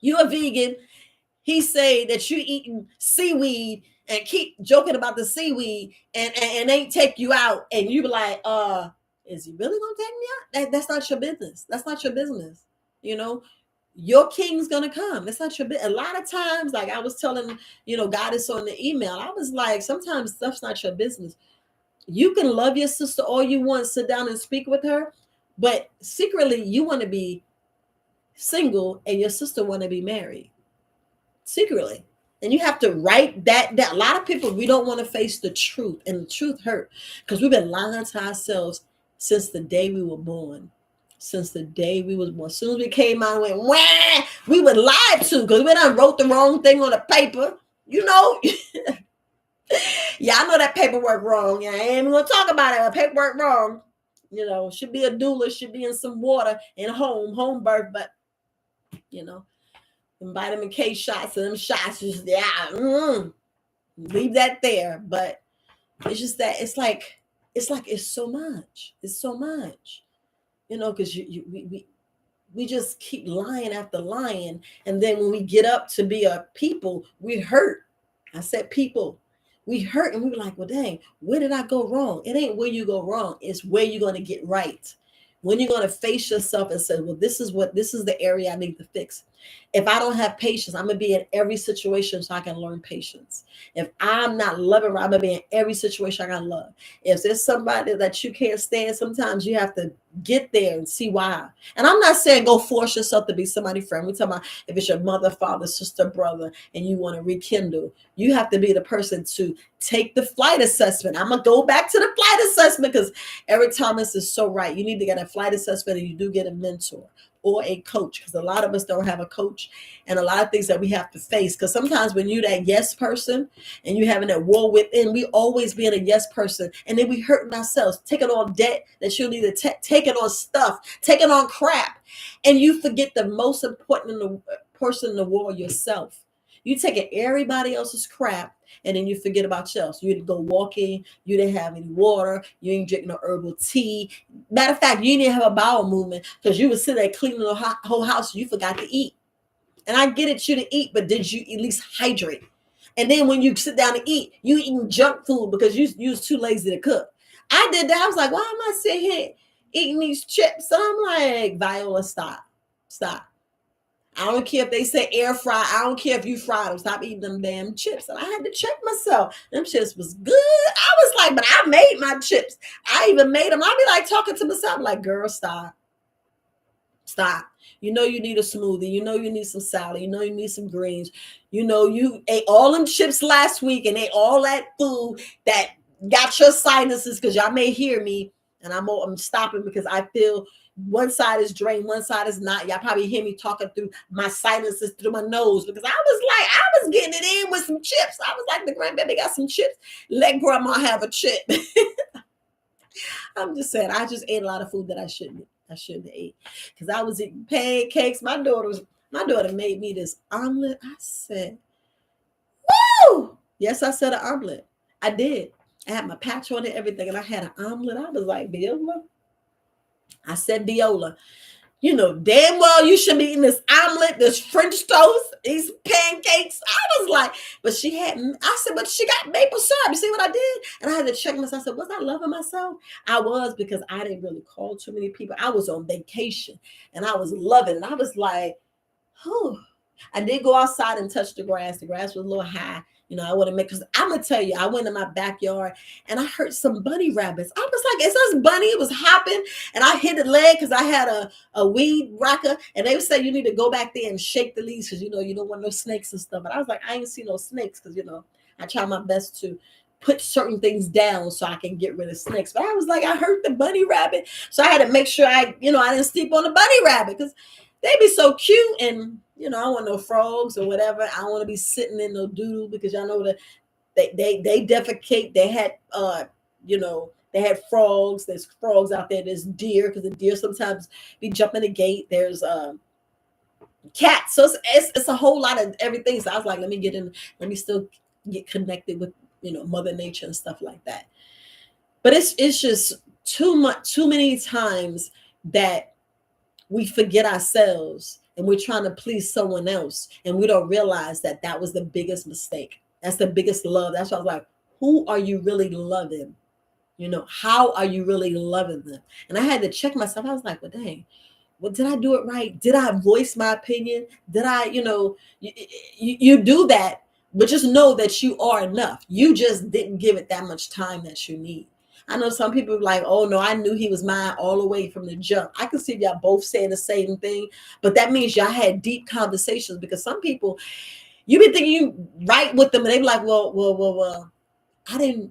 You're a vegan. He say that you eating seaweed and keep joking about the seaweed and ain't take you out. And you be like, is he really gonna take me out? That's not your business. That's not your business. You know, your king's gonna come. That's not your business. A lot of times, like I was telling, God is on the email. I was like, sometimes stuff's not your business. You can love your sister all you want, sit down and speak with her, but secretly you want to be single and your sister want to be married. Secretly. And you have to write that down. A lot of people, we don't want to face the truth, and the truth hurt, because we've been lying to ourselves since the day we were born. Since the day we was born. As soon as we came out and went, wah, we were lied to, because we done wrote the wrong thing on the paper. Yeah, I know that paperwork wrong. Yeah, I ain't even gonna talk about it. Paperwork wrong. Should be a doula, should be in some water in home birth, but them vitamin K shots and them shots, just leave that there. But it's just that it's so much. It's so much. Because we just keep lying after lying, and then when we get up to be a people, we hurt. I said people. We hurt, and we were like, well, dang, where did I go wrong? It ain't where you go wrong. It's where you're going to get right. When you're going to face yourself and say, well, this is the area I need to fix. If I don't have patience, I'm going to be in every situation so I can learn patience. If I'm not loving, I'm going to be in every situation I got to love. If there's somebody that you can't stand, sometimes you have to get there and see why. And I'm not saying go force yourself to be somebody's friend. We're talking about if it's your mother, father, sister, brother, and you want to rekindle, you have to be the person to take the flight assessment. I'm going to go back to the flight assessment, because Eric Thomas is so right. You need to get a flight assessment, and you do get a mentor or a coach, because a lot of us don't have a coach, and a lot of things that we have to face. Because sometimes when you're that yes person and you're having that war within, we always being a yes person, and then we hurting ourselves, taking on debt that you need to taking on stuff, taking on crap, and you forget the most important person in the world, yourself. You taking everybody else's crap, and then you forget about yourself. You didn't go walking. You didn't have any water. You ain't drinking no herbal tea. Matter of fact, you didn't have a bowel movement, because you were sitting there cleaning the whole house. You forgot to eat. And I get it, you to eat, but did you at least hydrate? And then when you sit down to eat, you eating junk food because you was too lazy to cook. I did that. I was like, why am I sitting here eating these chips? And I'm like, Viola, stop. I don't care if they say air fry. I don't care if you fry them. Stop eating them damn chips. And I had to check myself. Them chips was good. I was like, but I made my chips. I even made them. I'd be like talking to myself, like, girl, stop. Stop. You know you need a smoothie. You know you need some salad. You know you need some greens. You know you ate all them chips last week and ate all that food that got your sinuses, because y'all may hear me and I'm stopping because I feel one side is drained, one side is not. Y'all probably hear me talking through my sinuses through my nose, because I was getting it in with some chips. I was like, the grandbaby got some chips. Let grandma have a chip. I'm just saying, I just ate a lot of food that I shouldn't have ate, because I was eating pancakes. My daughter made me this omelet. I said, woo! Yes, I said an omelet. I did. I had my patch on it, everything, and I had an omelet. I was like, Viola. I said, Viola, you know damn well you should be eating this omelet, this French toast, these pancakes. I was like, but I said, but she got maple syrup. You see what I did? And I had to check myself. I said, was I loving myself? I was, because I didn't really call too many people. I was on vacation and I was loving it. I was like, oh, I did go outside and touch the grass. The grass was a little high. You know, I want to make, because I'm going to tell you, I went in my backyard and I heard some bunny rabbits. I was like, is this bunny? It was hopping, and I hit a leg because I had a weed whacker, and they would say you need to go back there and shake the leaves because, you know, you don't want no snakes and stuff. But I was like, I ain't see no snakes because, you know, I try my best to put certain things down so I can get rid of snakes. But I was like, I heard the bunny rabbit. So I had to make sure I didn't sleep on the bunny rabbit, because they be so cute. And, you know, I don't want no frogs or whatever. I don't want to be sitting in no doodle, because y'all know that they defecate. They had, they had frogs. There's frogs out there. There's deer, because the deer sometimes be jumping the gate. There's cats. So it's a whole lot of everything. So I was like, let me still get connected with, you know, Mother Nature and stuff like that. But it's just too many times that we forget ourselves and we're trying to please someone else, and we don't realize that that was the biggest mistake. That's the biggest love. That's why I was like, who are you really loving? You know, how are you really loving them? And I had to check myself. I was like, well, dang, well, did I do it right? Did I voice my opinion? Did I, you do that, but just know that you are enough. You just didn't give it that much time that you need. I know some people are like, oh no, I knew he was mine all the way from the jump. I can see y'all both saying the same thing, but that means y'all had deep conversations, because some people, you be thinking you right with them and they be like, well, I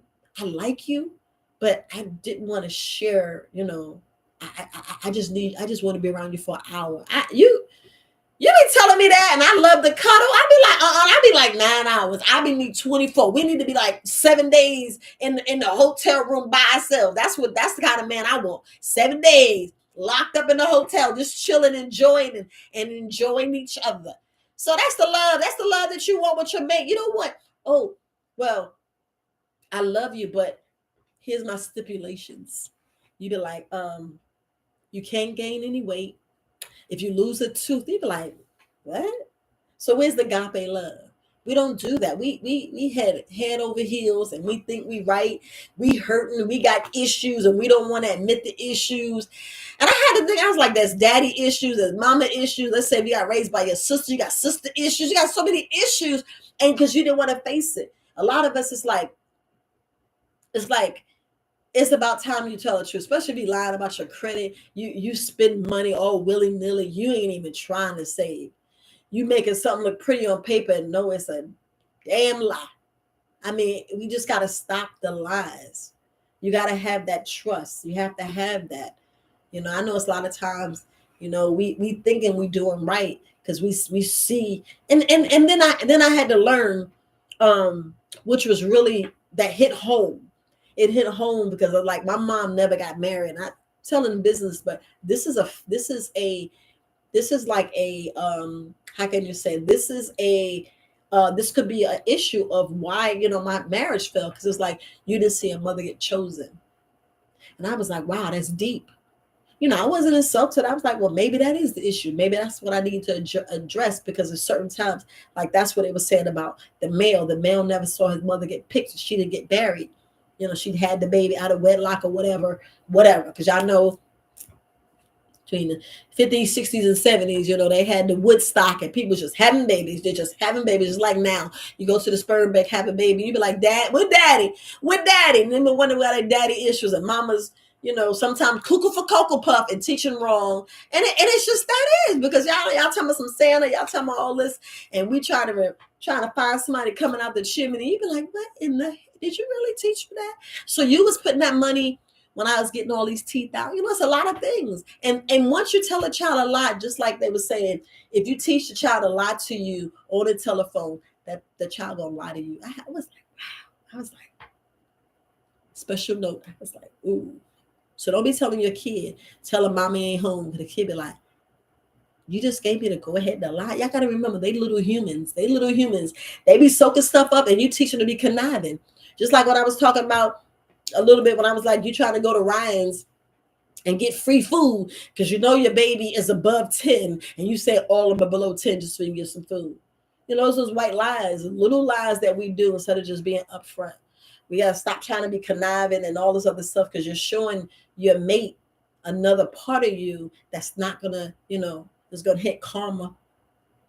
like you, but I didn't want to share, you know, I just want to be around you for an hour. You be telling me that, and I love the cuddle. I be like 9 hours. I be need 24. We need to be like 7 days in the hotel room by ourselves. That's the kind of man I want. 7 days locked up in the hotel, just chilling, enjoying and enjoying each other. So that's the love. That's the love that you want with your mate. You know what? Oh, well, I love you, but here's my stipulations. You be like, you can't gain any weight. If you lose a tooth, you be like, what? So where's the agape love? We don't do that. We head over heels, and we think we right. We hurting, we got issues, and we don't want to admit the issues. And I had to think, I was like, there's daddy issues, there's mama issues. Let's say if you got raised by your sister, you got sister issues, you got so many issues, and because you didn't want to face it. A lot of us, it's like it's about time you tell the truth, especially if you lying about your credit. You spend money all willy-nilly. You ain't even trying to save. You making something look pretty on paper and know it's a damn lie. I mean, we just got to stop the lies. You got to have that trust. You have to have that. You know, I know it's a lot of times, you know, we thinking we doing right because we see, and then I had to learn, which was really, that hit home. It hit home because of, like, my mom never got married. Not telling business, but this is like a how can you say, this is a this could be an issue of why, you know, my marriage fell, because it's like you didn't see a mother get chosen. And I was like, wow, that's deep. You know, I wasn't insulted. I was like, well, maybe that is the issue. Maybe that's what I need to address, because at certain times, like, that's what they were saying about the male. The male never saw his mother get picked. She didn't get buried. You know, she'd had the baby out of wedlock or whatever. Because y'all know between the 50s, 60s, and 70s. They had the Woodstock and people just having babies. They're just having babies. Just like now, you go to the sperm bank, have a baby, you be like, Dad, with daddy, with daddy. And then we wonder why their daddy issues and mamas, sometimes cuckoo for Cocoa Puff and teaching wrong. And it's just that is because y'all talking about some Santa, y'all talking about all this, and we trying to find somebody coming out the chimney. You be like, what in the did you really teach me that? So you was putting that money when I was getting all these teeth out. It's a lot of things. And once you tell a child a lot, just like they were saying, if you teach the child a lot to you on the telephone, that the child gonna lie to you. I was like, wow. I was like, special note. I was like, ooh. So don't be telling your kid, tell her mommy ain't home. The kid be like, you just gave me to go ahead and lie. Y'all got to remember, they little humans. They little humans. They be soaking stuff up and you teach them to be conniving. Just like what I was talking about a little bit when I was like, you trying to go to Ryan's and get free food because your baby is above 10 and you say all of them are below 10 just so you can get some food. Those white lies, little lies that we do instead of just being upfront. We got to stop trying to be conniving and all this other stuff because you're showing your mate another part of you that's not going to, is going to hit karma.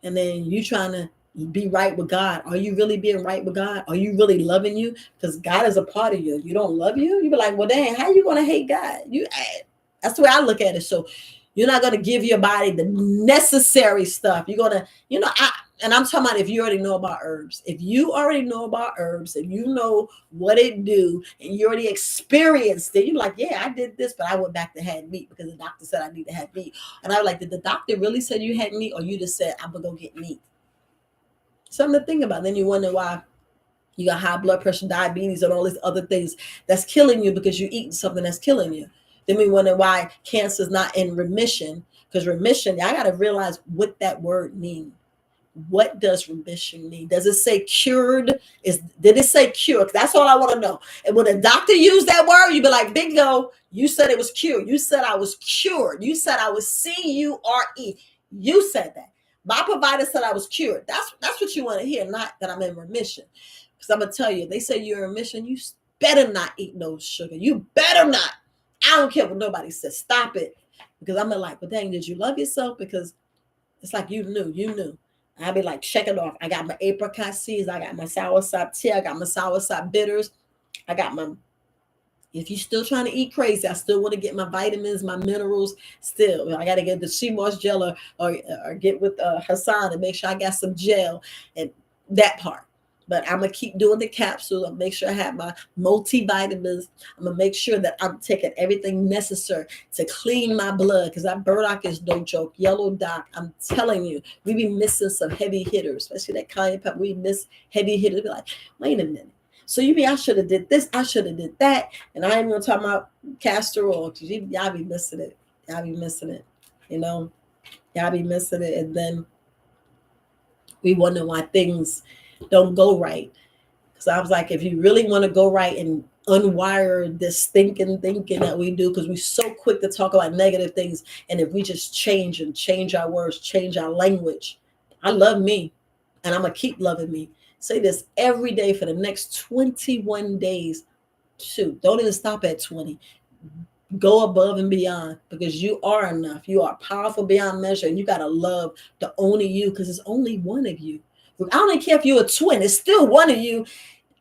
And then you trying to be right with God. Are you really being right with God? Are you really loving you? Because God is a part of you. You don't love you? You be like, well, dang, how you going to hate God? That's the way I look at it. So you're not going to give your body the necessary stuff. You're going to, and I'm talking about if you already know about herbs. If you already know about herbs, if you know what it do, and you already experienced it, you're like, yeah, I did this, but I went back to have meat because the doctor said I need to have meat. And I was like, did the doctor really say you had meat, or you just said I'm gonna go get meat? Something to think about. Then you wonder why you got high blood pressure, diabetes, and all these other things that's killing you because you're eating something that's killing you. Then we wonder why cancer is not in remission, because remission, y'all got to realize what that word means. What does remission mean? Does it say cured? Did it say cure? That's all I want to know. And when a doctor used that word, you'd be like, bingo, you said it was cured. You said I was cured. You said I was CURE. You said that. My provider said I was cured. That's what you want to hear, not that I'm in remission. Because I'm going to tell you, they say you're in remission, you better not eat no sugar. You better not. I don't care what nobody says. Stop it. Because I'm like, well, dang, did you love yourself? Because it's like you knew. I'll be like, check it off. I got my apricot seeds. I got my soursop tea. I got my soursop bitters. I got my, if you're still trying to eat crazy, I still want to get my vitamins, my minerals. Still, I got to get the sea moss gel or get with Hassan and make sure I got some gel and that part. But I'm going to keep doing the capsules. I'll make sure I have my multivitamins. I'm going to make sure that I'm taking everything necessary to clean my blood, because that burdock is no joke. Yellow dock, I'm telling you, we be missing some heavy hitters, especially that cayenne pepper. We miss heavy hitters. Be like, wait a minute. So I should have did this. I should have did that. And I ain't going to talk about castor oil, because y'all be missing it. Y'all be missing it. Y'all be missing it. And then we wonder why things don't go right. Because I was like, if you really want to go right and unwire this thinking that we do, because we're so quick to talk about negative things, and if we just change our words, change our language. I love me, and I'm gonna keep loving me. Say this every day for the next 21 days. Shoot, don't even stop at 20. Go above and beyond, because you are enough. You are powerful beyond measure, and you got to love the only you, because it's only one of you. I don't even care if you're a twin, it's still one of you.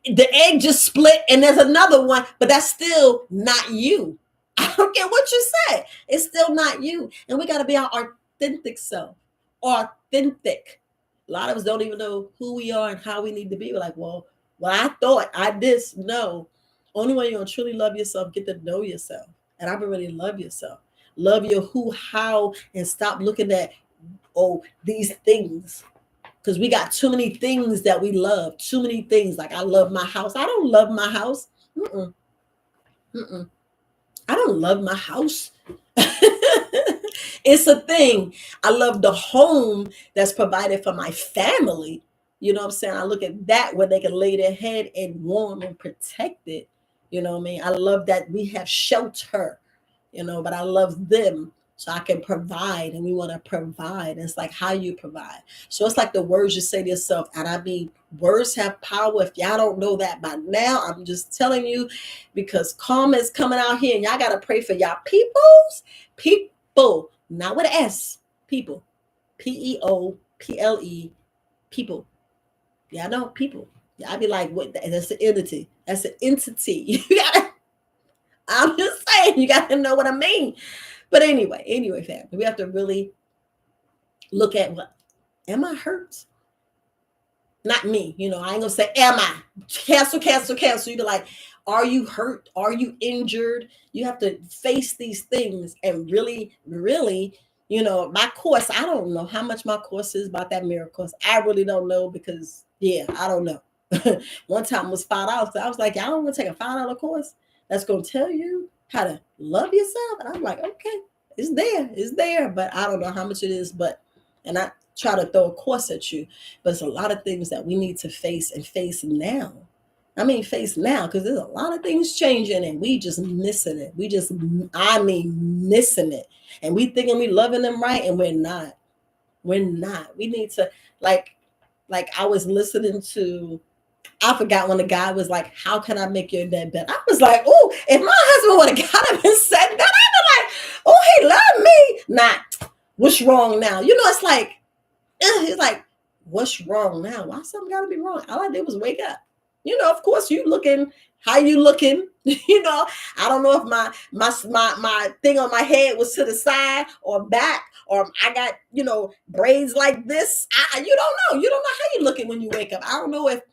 The egg just split and there's another one, but that's still not you. I don't care what you say, it's still not you. And we got to be our authentic self. Authentic. A lot of us don't even know who we are and how we need to be. We're like, well, I thought I this. No. Only way you're going to truly love yourself, get to know yourself. And I really love yourself. Love your who, how, and stop looking at, these things. Because we got too many things that we love. Too many things. Like, I love my house. I don't love my house. I don't love my house. It's a thing. I love the home that's provided for my family. You know what I'm saying? I look at that where they can lay their head and warm and protected. You know what I mean? I love that we have shelter, but I love them. So I can provide, and we want to provide. It's like how you provide. So it's like the words you say to yourself. And I mean, words have power. If y'all don't know that by now, I'm just telling you, because karma is coming out here, and y'all got to pray for y'all people. not with an S. People. People. People. Yeah, I know people. Yeah, I'd be like, what? That's an entity. That's an entity. You gotta. I'm just saying, you gotta know what I mean. But anyway, family, we have to really look at what. Am I hurt? Not me. I ain't gonna say, am I? Cancel. You be like, are you hurt? Are you injured? You have to face these things and really, my course, I don't know how much my course is about that mirror course. I really don't know because, yeah, I don't know. One time it was $5. I was like, y'all don't want to take a $5 course that's gonna tell you how to love yourself. And I'm like, okay, it's there, but I don't know how much it is. But and I try to throw a course at you, but it's a lot of things that we need to face and face now. I mean, face now, because there's a lot of things changing and we just missing it. Missing it. And we thinking we loving them right, and we're not. We're not. We need to, like I was listening to, I forgot when the guy was like, how can I make your day better? I was like, oh, if my husband would have got up and said that, I'd be like, oh, he loved me. Not, what's wrong now? It's like, he's like, what's wrong now? Why something gotta be wrong? All I did was wake up. Of course you looking, how you looking? I don't know if my thing on my head was to the side or back, or I got, braids like this. You don't know. You don't know how you looking when you wake up. I don't know if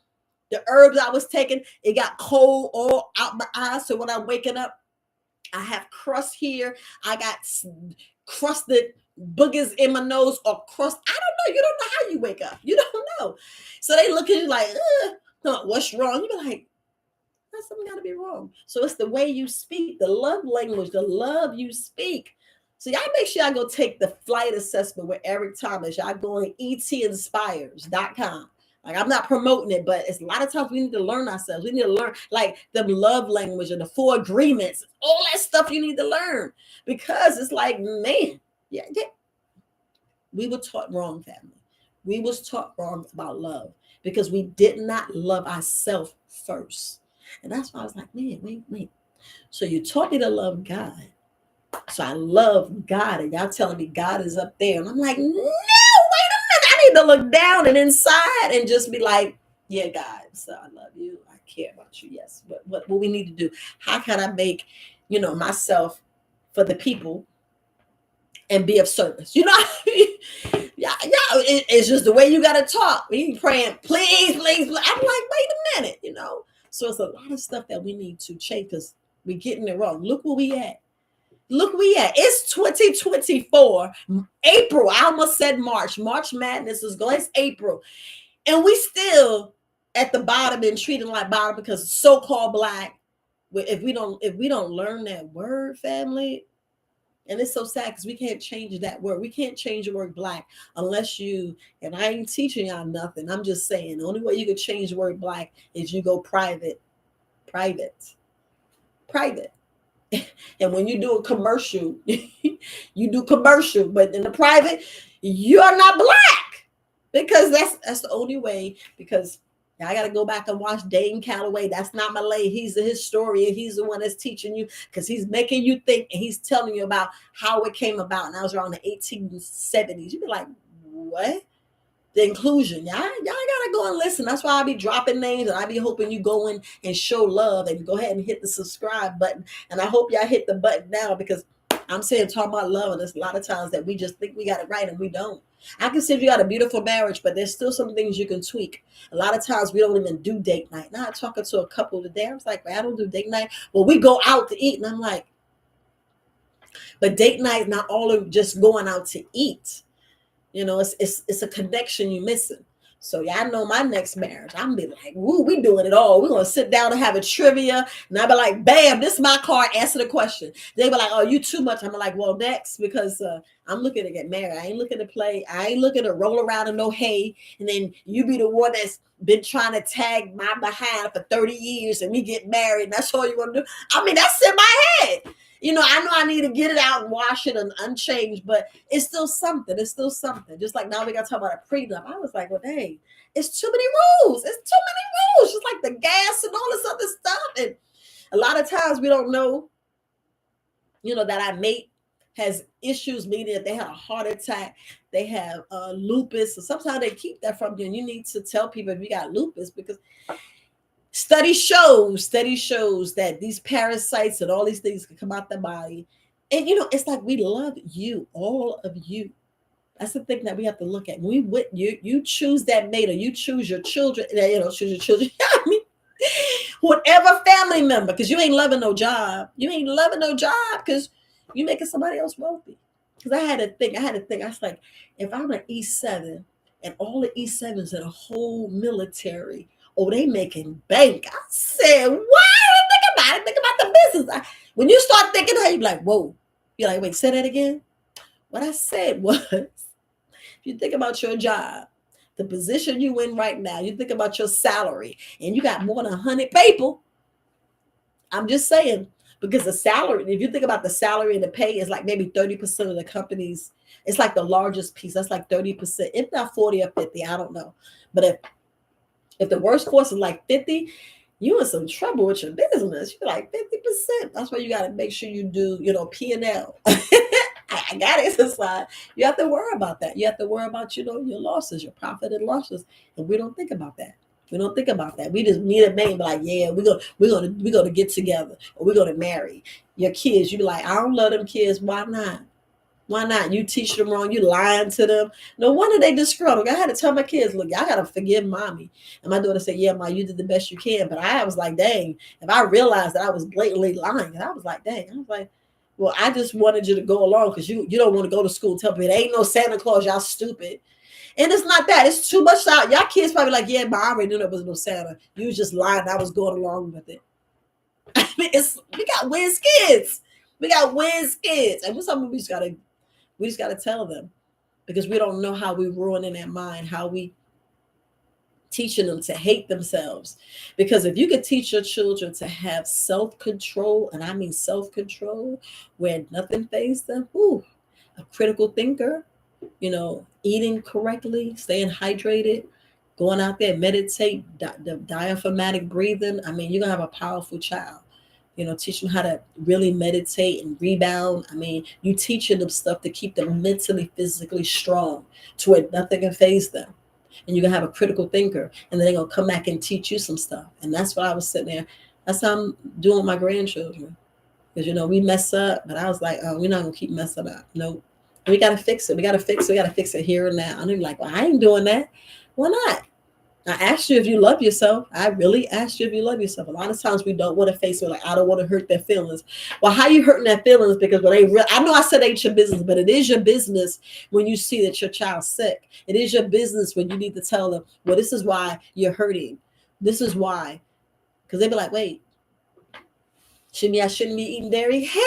the herbs I was taking, it got cold all out my eyes. So when I'm waking up, I have crust here. I got crusted boogers in my nose or crust. I don't know. You don't know how you wake up. You don't know. So they look at you like, what's wrong? You be like, something got to be wrong. So it's the way you speak, the love language, the love you speak. So y'all make sure y'all go take the flight assessment with Eric Thomas. Y'all go on etinspires.com. Like, I'm not promoting it, but it's a lot of times we need to learn ourselves. We need to learn like the love language and the 4 agreements, all that stuff you need to learn, because it's like, man, yeah. We were taught wrong, family. We was taught wrong about love because we did not love ourselves first. And that's why I was like, man, wait. So you taught me to love God. So I love God, and y'all telling me God is up there. And I'm like, no, wait a minute. I need to look down and inside and just be like, yeah, God, so I love you. I care about you. Yes. But what we need to do, how can I make, myself for the people and be of service? Yeah, it's just the way you got to talk. You praying, please. I'm like, wait a minute, So it's a lot of stuff that we need to change because we're getting it wrong. Look where we at. It's 2024, April. I almost said March. March Madness is going. It's April. And we still at the bottom and treated like bottom because so-called Black. If we don't learn that word, family, and it's so sad because we can't change that word. We can't change the word Black unless you, and I ain't teaching y'all nothing. I'm just saying the only way you can change the word Black is you go private. And when you do a commercial, you do commercial, but in the private, you're not Black, because that's the only way. Because I got to go back and watch Dane Calloway. That's not Malay. He's the historian. He's the one that's teaching you because he's making you think and he's telling you about how it came about. And that was around the 1870s. You'd be like, what? The inclusion. Y'all gotta go and listen. That's why I be dropping names, and I be hoping you go in and show love and go ahead and hit the subscribe button. And I hope y'all hit the button now, because I'm saying talk about love, and there's a lot of times that we just think we got it right and we don't. I can say you got a beautiful marriage, but there's still some things you can tweak. A lot of times we don't even do date night. Now I'm talking to a couple today. I was like, I don't do date night. Well, we go out to eat, and I'm like, but date night is not all of just going out to eat. It's a connection you're missing. So y'all know my next marriage, I'm gonna be like, woo, we doing it all. We're gonna sit down and have a trivia, and I'll be like, bam, this is my card, answer the question. They be like, oh, you too much. I'm like, well, next, because I'm looking to get married. I ain't looking to play. I ain't looking to roll around in no hay, and then you be the one that's been trying to tag my behind for 30 years and we get married, and that's all you want to do. I mean, that's in my head. I know I need to get it out and wash it and unchanged, but it's still something. Just like now we got to talk about a prenup. I was like, well, dang, it's too many rules. Just like the gas and all this other stuff. And a lot of times we don't know, that I made has issues, meaning that they had a heart attack, they have lupus. So sometimes they keep that from you, and you need to tell people if you got lupus, because study shows that these parasites and all these things can come out the body. And it's like we love you, all of you. That's the thing that we have to look at. When we with you choose that mate, or you choose your children, choose your children. I mean, whatever family member, because you ain't loving no job. You ain't loving no job because you making somebody else wealthy. Because I had to think. I was like, if I'm an E7 and all the E7s in a whole military, oh, they making bank. I said, what? Think about it. Think about the business. When you start thinking that, you be like, whoa. You're like, wait, say that again. What I said was, if you think about your job, the position you in right now, you think about your salary, and you got more than 100 people. I'm just saying, because the salary, if you think about the salary and the pay, is like maybe 30% of the companies. It's like the largest piece. That's like 30%, if not 40 or 50. I don't know. But if the workforce is like 50, you in some trouble with your business. You're like 50%. That's why you got to make sure you do, P&L. I got it. It's like, you have to worry about that. You have to worry about, your losses, your profit and losses. And we don't think about that. We don't think about that. We just meet a man, be like, yeah, we're gonna get together, or we're gonna marry. Your kids, you be like, I don't love them kids. Why not? Why not? You teach them wrong. You lying to them. No wonder they disgruntled. I had to tell my kids, look, y'all gotta forgive mommy. And my daughter said, yeah, ma, you did the best you can. But I was like, dang, if I realized that I was blatantly lying, and I was like, dang, I was like, well, I just wanted you to go along because you don't want to go to school and tell people there ain't no Santa Claus, y'all stupid. And it's not that. It's too much out. Y'all kids probably like, yeah, but I already knew there was no Santa. You was just lying. I was going along with it. I mean, we got whiz kids. We got whiz kids. And something we just gotta tell them, because we don't know how we ruining their mind, how we teaching them to hate themselves. Because if you could teach your children to have self-control, and I mean self-control, where nothing fazes them, a critical thinker, eating correctly, staying hydrated, going out there, meditate, the diaphragmatic breathing. I mean, you're going to have a powerful child. Teach them how to really meditate and rebound. I mean, you teaching them stuff to keep them mentally, physically strong, to where nothing can faze them. And you're going to have a critical thinker, and then they're going to come back and teach you some stuff. And that's what I was sitting there. That's how I'm doing with my grandchildren. Because, we mess up, but I was like, oh, we're not going to keep messing up. Nope. We got to fix it. We got to fix it here and now. And they're like, well, I ain't doing that. Why not? I asked you if you love yourself. I really asked you if you love yourself. A lot of times we don't want to face it. Like, I don't want to hurt their feelings. Well, how you hurting their feelings? Because I know I said it ain't your business, but it is your business when you see that your child's sick. It is your business when you need to tell them, well, this is why you're hurting. This is why. Because they be like, wait, I shouldn't be eating dairy? Hell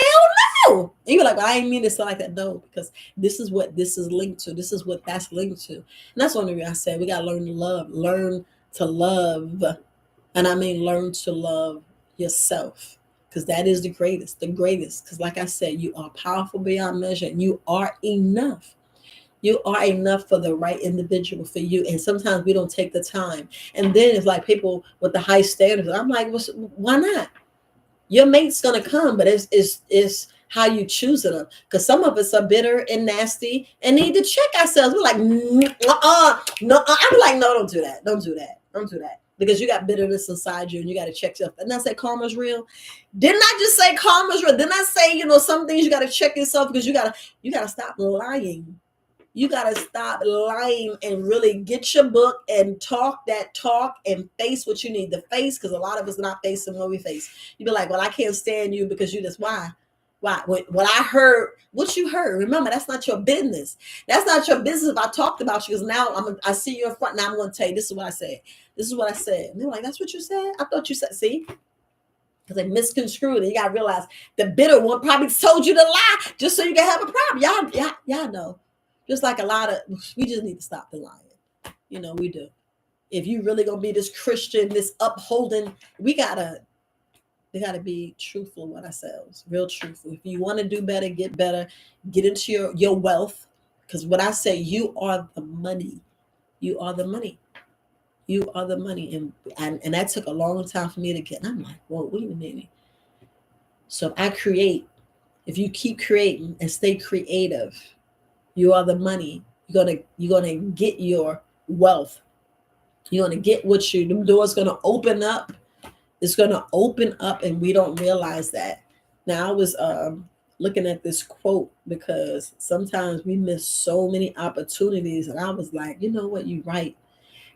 no. And you're like, well, I ain't mean to sound like that. No, because this is what this is linked to. This is what that's linked to. And that's one reason I said we got to learn to love. Learn to love. And I mean learn to love yourself. Because that is the greatest. The greatest. Because like I said, you are powerful beyond measure. And you are enough. You are enough for the right individual for you. And sometimes we don't take the time. And then it's like people with the high standards. I'm like, well, why not? Your mate's gonna come, but it's how you choose them. Because some of us are bitter and nasty and need to check ourselves. We're like, no. I'm like, no, don't do that. Don't do that. Don't do that. Because you got bitterness inside you and you got to check yourself. Didn't I say karma's real? Didn't I just say karma's real? Didn't I say, some things you got to check yourself, because you gotta stop lying. You got to stop lying and really get your book and talk that talk and face what you need to face, because a lot of us not facing what we face. You be like, well, I can't stand you because you just, why? Why? What I heard, what you heard, remember, that's not your business. That's not your business if I talked about you, because now I see you in front, now I'm going to tell you, this is what I said. This is what I said. And they're like, that's what you said? I thought you said, see? Because they misconstrued it. You got to realize the bitter one probably told you to lie just so you can have a problem. Y'all know. Just like we just need to stop the lying. We do. If you really gonna be this Christian, this upholding, we gotta be truthful with ourselves, real truthful. If you want to do better, get into your wealth. Because what I say, you are the money. You are the money. You are the money. And that took a long time for me to get. And I'm like, whoa, what do you mean? So if If you keep creating and stay creative, you are the money. You're gonna get your wealth. You're gonna get what you. The door's gonna open up. It's gonna open up, and we don't realize that. Now I was looking at this quote because sometimes we miss so many opportunities, and I was like, you know what, you're right.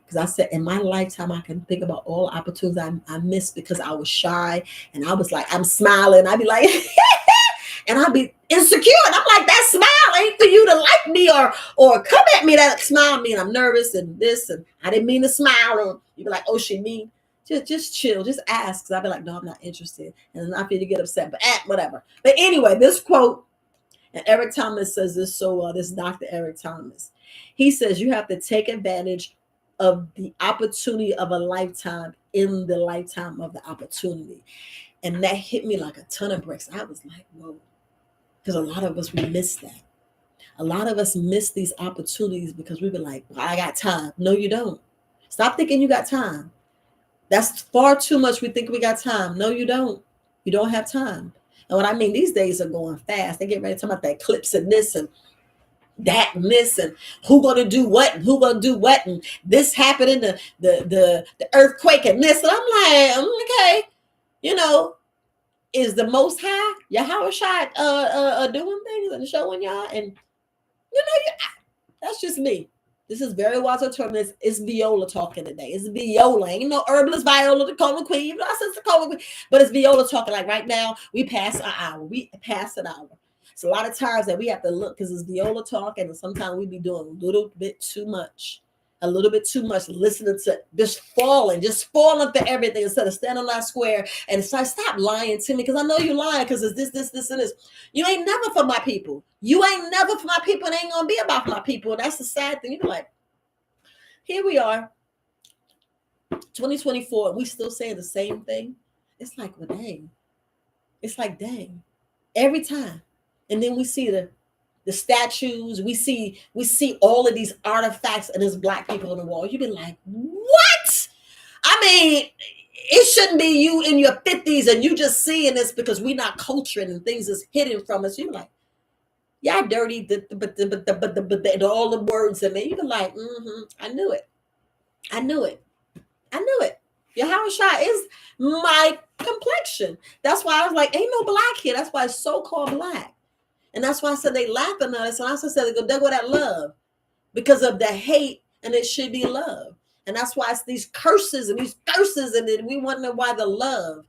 Because I said, in my lifetime, I can think about all opportunities I missed because I was shy, and I was like, I'm smiling. I'd be like, and I'd be insecure. And I'm like, that smile ain't for you to like me or come at me. That smile mean I'm nervous and this, and I didn't mean to smile. Or you'd be like, oh, she mean. Just chill, just ask. Because I'd be like, no, I'm not interested. And not for you to get upset, but whatever. But anyway, this quote, and Eric Thomas says this so well, this Dr. Eric Thomas. He says, you have to take advantage of the opportunity of a lifetime in the lifetime of the opportunity. And that hit me like a ton of bricks. I was like, whoa. Because a lot of us, we miss that. A lot of us miss these opportunities because we be like, well, I got time. No, you don't. Stop thinking you got time. That's far too much. We think we got time. No, you don't. You don't have time. And what I mean, these days are going fast. They get ready to talk about that clips and this and that and this and who gonna do what and who gonna do what and this happening, the earthquake and this. And I'm like, okay, you know, is the Most High Yahweh Shai doing things and showing y'all, and you know, that's just me. This is Very Wise Alternatives. It's Viola talking today. It's Viola. Ain't no herbalist Viola, the Cola Queen. You know, I said the Cola Queen, but it's Viola talking. Like right now, we pass an hour. We pass an hour. It's a lot of times that we have to look because it's Viola talking, and sometimes we be doing a little bit too much. A little bit too much listening to just falling for everything instead of standing on that square and it's like, stop lying to me because I know you're lying because it's this, and this. You ain't never for my people. You ain't never for my people. It ain't gonna be about my people. And that's the sad thing. You're like, here we are, 2024, and we still saying the same thing. It's like, well, dang. It's like, dang. Every time. And then we see the statues, we see all of these artifacts and there's black people on the wall. You've been like, what? I mean, it shouldn't be you in your 50s and you just seeing this because we not cultured and things is hidden from us. You're like, yeah, dirty, but all the words in there. You've been like, I knew it. Yahweh Shai is my complexion. That's why I was like, ain't no black here. That's why it's so-called black. And that's why I said they laughing at us. And I said, there go that love because of the hate, and it should be love. And that's why it's these curses, and then we wonder why the love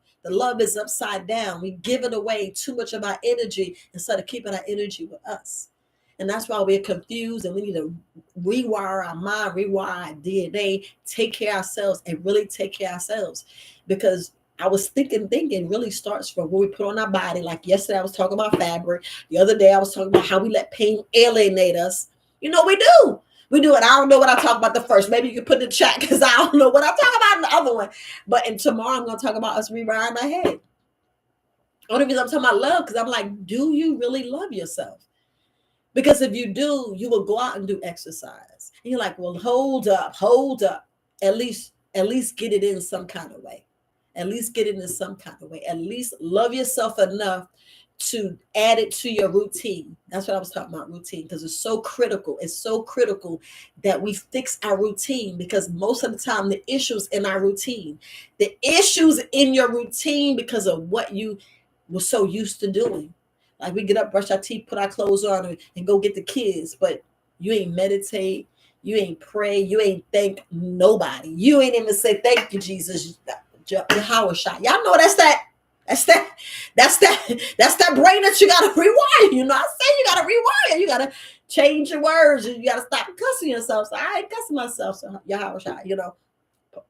is upside down. We give it away too much of our energy instead of keeping our energy with us. And that's why we're confused, and we need to rewire our mind, rewire our DNA, take care of ourselves, and really take care of ourselves. Because I was thinking really starts from what we put on our body. Like yesterday, I was talking about fabric. The other day, I was talking about how we let pain alienate us. You know, we do. We do. And I don't know what I talk about the first. Maybe you can put in the chat because I don't know what I'm talking about in the other one. But and tomorrow, I'm going to talk about us rewiring our head. Only reason I'm talking about love because I'm like, do you really love yourself? Because if you do, you will go out and do exercise. And you're like, well, hold up. At least get it in some kind of way. At least get it in some kind of way. At least love yourself enough to add it to your routine. That's what I was talking about, routine, because it's so critical. It's so critical that we fix our routine because most of the time the issues in our routine, the issues in your routine because of what you were so used to doing. Like we get up, brush our teeth, put our clothes on and go get the kids, but you ain't meditate, you ain't pray, you ain't thank nobody. You ain't even say thank you, Jesus. Yahweh Shai. Y'all know that's that brain that you gotta rewire. You know, I say you gotta rewire. You gotta change your words. You gotta stop cussing yourself. So I ain't cussing myself. So Yahweh Shai, you know,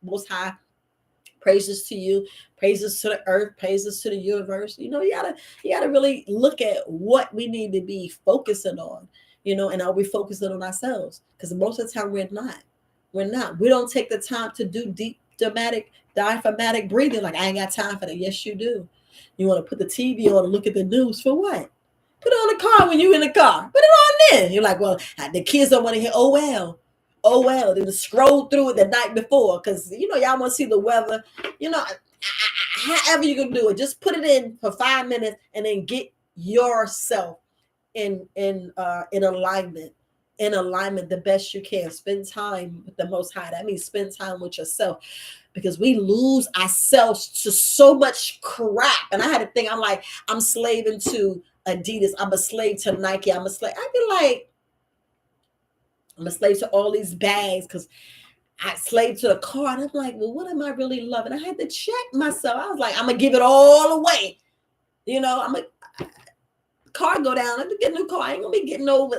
Most High, praises to you, praises to the earth, praises to the universe. You know, you gotta really look at what we need to be focusing on. You know, and are we focusing on ourselves? Because most of the time we're not. We don't take the time to do deep, diaphragmatic breathing. Like, I ain't got time for that. Yes, you do. You want to put the TV on and look at the news for what? Put it on the car when you're in the car. Put it on then. You're like, well, the kids don't want to hear, oh, well. They just scroll through it the night before because, you know, y'all want to see the weather. You know, however you can do it, just put it in for 5 minutes and then get yourself in alignment, the best you can. Spend time with the Most High. That means spend time with yourself, because we lose ourselves to so much crap. And I had to think, I'm like, I'm slaving to Adidas, I'm a slave to Nike, I'm a slave. I'd be like, I'm a slave to all these bags because I slave to the car. And I'm like, well, what am I really loving? I had to check myself. I was like, I'm gonna give it all away. I'm a car go down. I'm gonna get a new car. I ain't gonna be getting no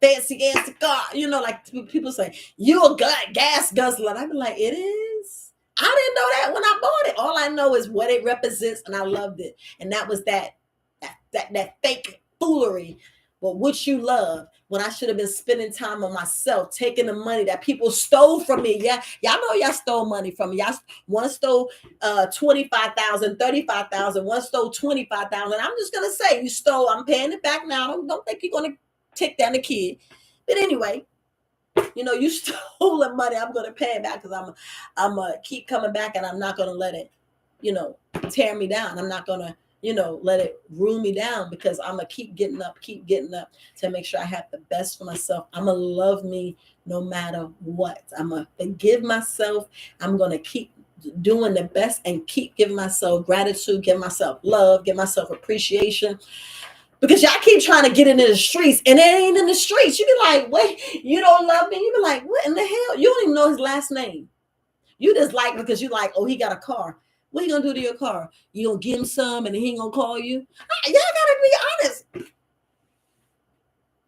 fancy car. Like people say, you a gas guzzler. And I be like, it is. I didn't know that when I bought it. All I know is what it represents, and I loved it. And that was that fake foolery. But what you love, when I should have been spending time on myself, taking the money that people stole from me. Yeah, y'all know y'all stole money from me. Y'all one stole 25,000, 35,000. One stole 25,000. I'm just gonna say, you stole. I'm paying it back now. Don't think you're gonna take down the kid. But anyway, you stole the money. I'm gonna pay it back because I'm gonna keep coming back, and I'm not gonna let it, tear me down. I'm not gonna let it rule me down, because I'm gonna keep getting up to make sure I have the best for myself. I'm gonna love me no matter what. I'm gonna forgive myself. I'm gonna keep doing the best and keep giving myself gratitude, give myself love, give myself appreciation. Because y'all keep trying to get into the streets, and it ain't in the streets. You be like, wait, you don't love me? You be like, what in the hell? You don't even know his last name. You just like because you like, oh, he got a car. What you gonna do to your car? You gonna give him some and he ain't gonna call you? Y'all gotta be honest.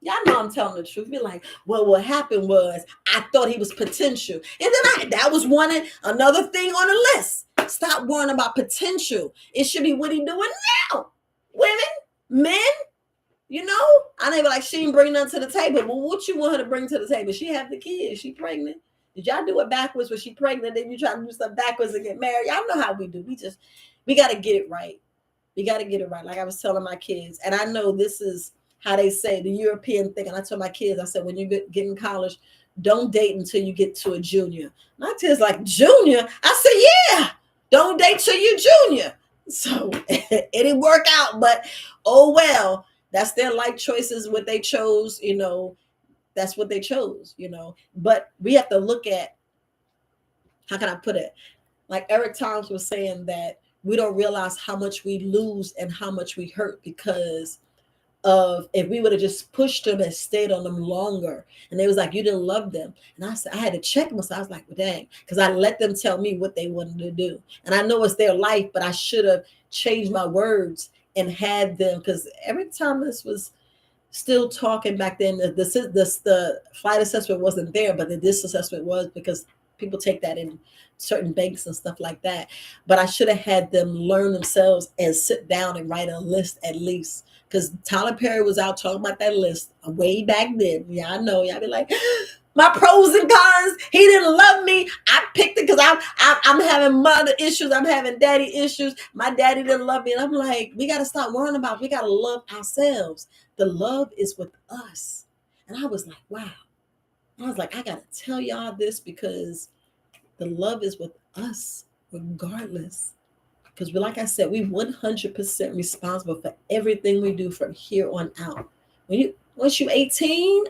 Y'all know I'm telling the truth. Be like, well, what happened was I thought he was potential. And then that was another thing on the list. Stop worrying about potential. It should be what he doing now. Women, men, I never like, she didn't bring nothing to the table. Well, what you want her to bring to the table? She have the kids. She pregnant. Did y'all do it backwards when she pregnant? Then you try to do stuff backwards and get married. Y'all know how we do. We got to get it right. We got to get it right. Like I was telling my kids, and I know this is how they say the European thing. And I told my kids, I said, when you get in college, don't date until you get to a junior. My kids like, junior? I said, yeah, don't date till you junior. So it didn't work out, but oh well, that's their life choices, what they chose, that's what they chose, but we have to look at, how can I put it? Like Eric Thomas was saying, that we don't realize how much we lose and how much we hurt because of, if we would have just pushed them and stayed on them longer. And they was like, you didn't love them. And I said, I had to check myself. I was like, well, dang, because I let them tell me what they wanted to do. And I know it's their life, but I should have changed my words and had them, because every time this was still talking back then, the flight assessment wasn't there, but the this assessment was, because people take that in certain banks and stuff like that. But I should have had them learn themselves and sit down and write a list at least. Because Tyler Perry was out talking about that list way back then. Yeah, I know. Y'all be like, my pros and cons. He didn't love me. I picked it because I'm having mother issues. I'm having daddy issues. My daddy didn't love me. And I'm like, we got to stop worrying about, we got to love ourselves. The love is with us. And I was like, wow. I was like, I got to tell y'all this, because the love is with us regardless. Because like I said, we 100% responsible for everything we do from here on out. Once you 18,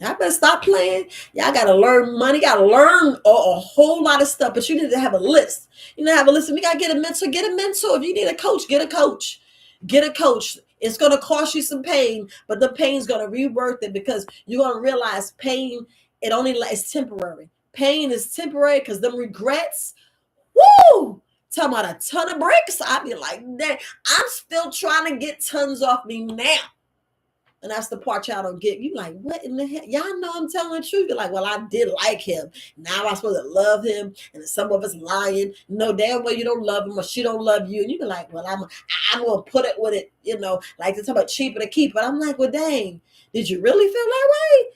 y'all better stop playing. Y'all got to learn money. Got to learn a whole lot of stuff. But you need to have a list. You need to have a list. We got to get a mentor. Get a mentor. If you need a coach, get a coach. Get a coach. It's going to cost you some pain, but the pain's going to be worth it, because you're going to realize pain, it only is temporary. Pain is temporary, because them regrets, woo! Talking about a ton of bricks. I'd be like, dang, I'm still trying to get tons off me now. And that's the part y'all don't get. You like, what in the hell? Y'all know I'm telling the truth. You're like, well, I did like him. Now I'm supposed to love him. And some of us lying. No, damn well you don't love him, or she don't love you. And you be like, well, I'm going to put it with it, like to talk about cheaper to keep. But I'm like, well, dang, did you really feel that way?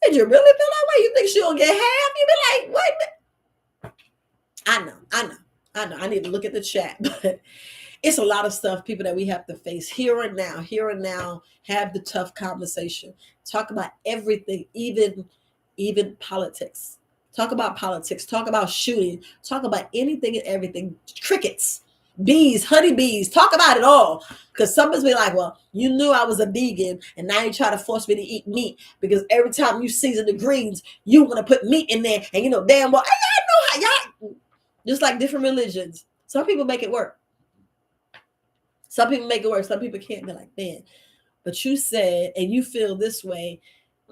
Did you really feel that way? You think she gonna get half? You be like, wait. I know. I need to look at the chat, but it's a lot of stuff, people, that we have to face here and now, have the tough conversation, talk about everything, even politics, talk about shooting, talk about anything and everything, crickets, Bees, honeybees, talk about it all. Because some of us be like, well, you knew I was a vegan, and now you try to force me to eat meat because every time you season the greens, you want to put meat in there, and you know damn well, I know how y'all. Just like different religions, some people make it work. Some people make it work. Some people can't. Be like, man, but you said, and you feel this way.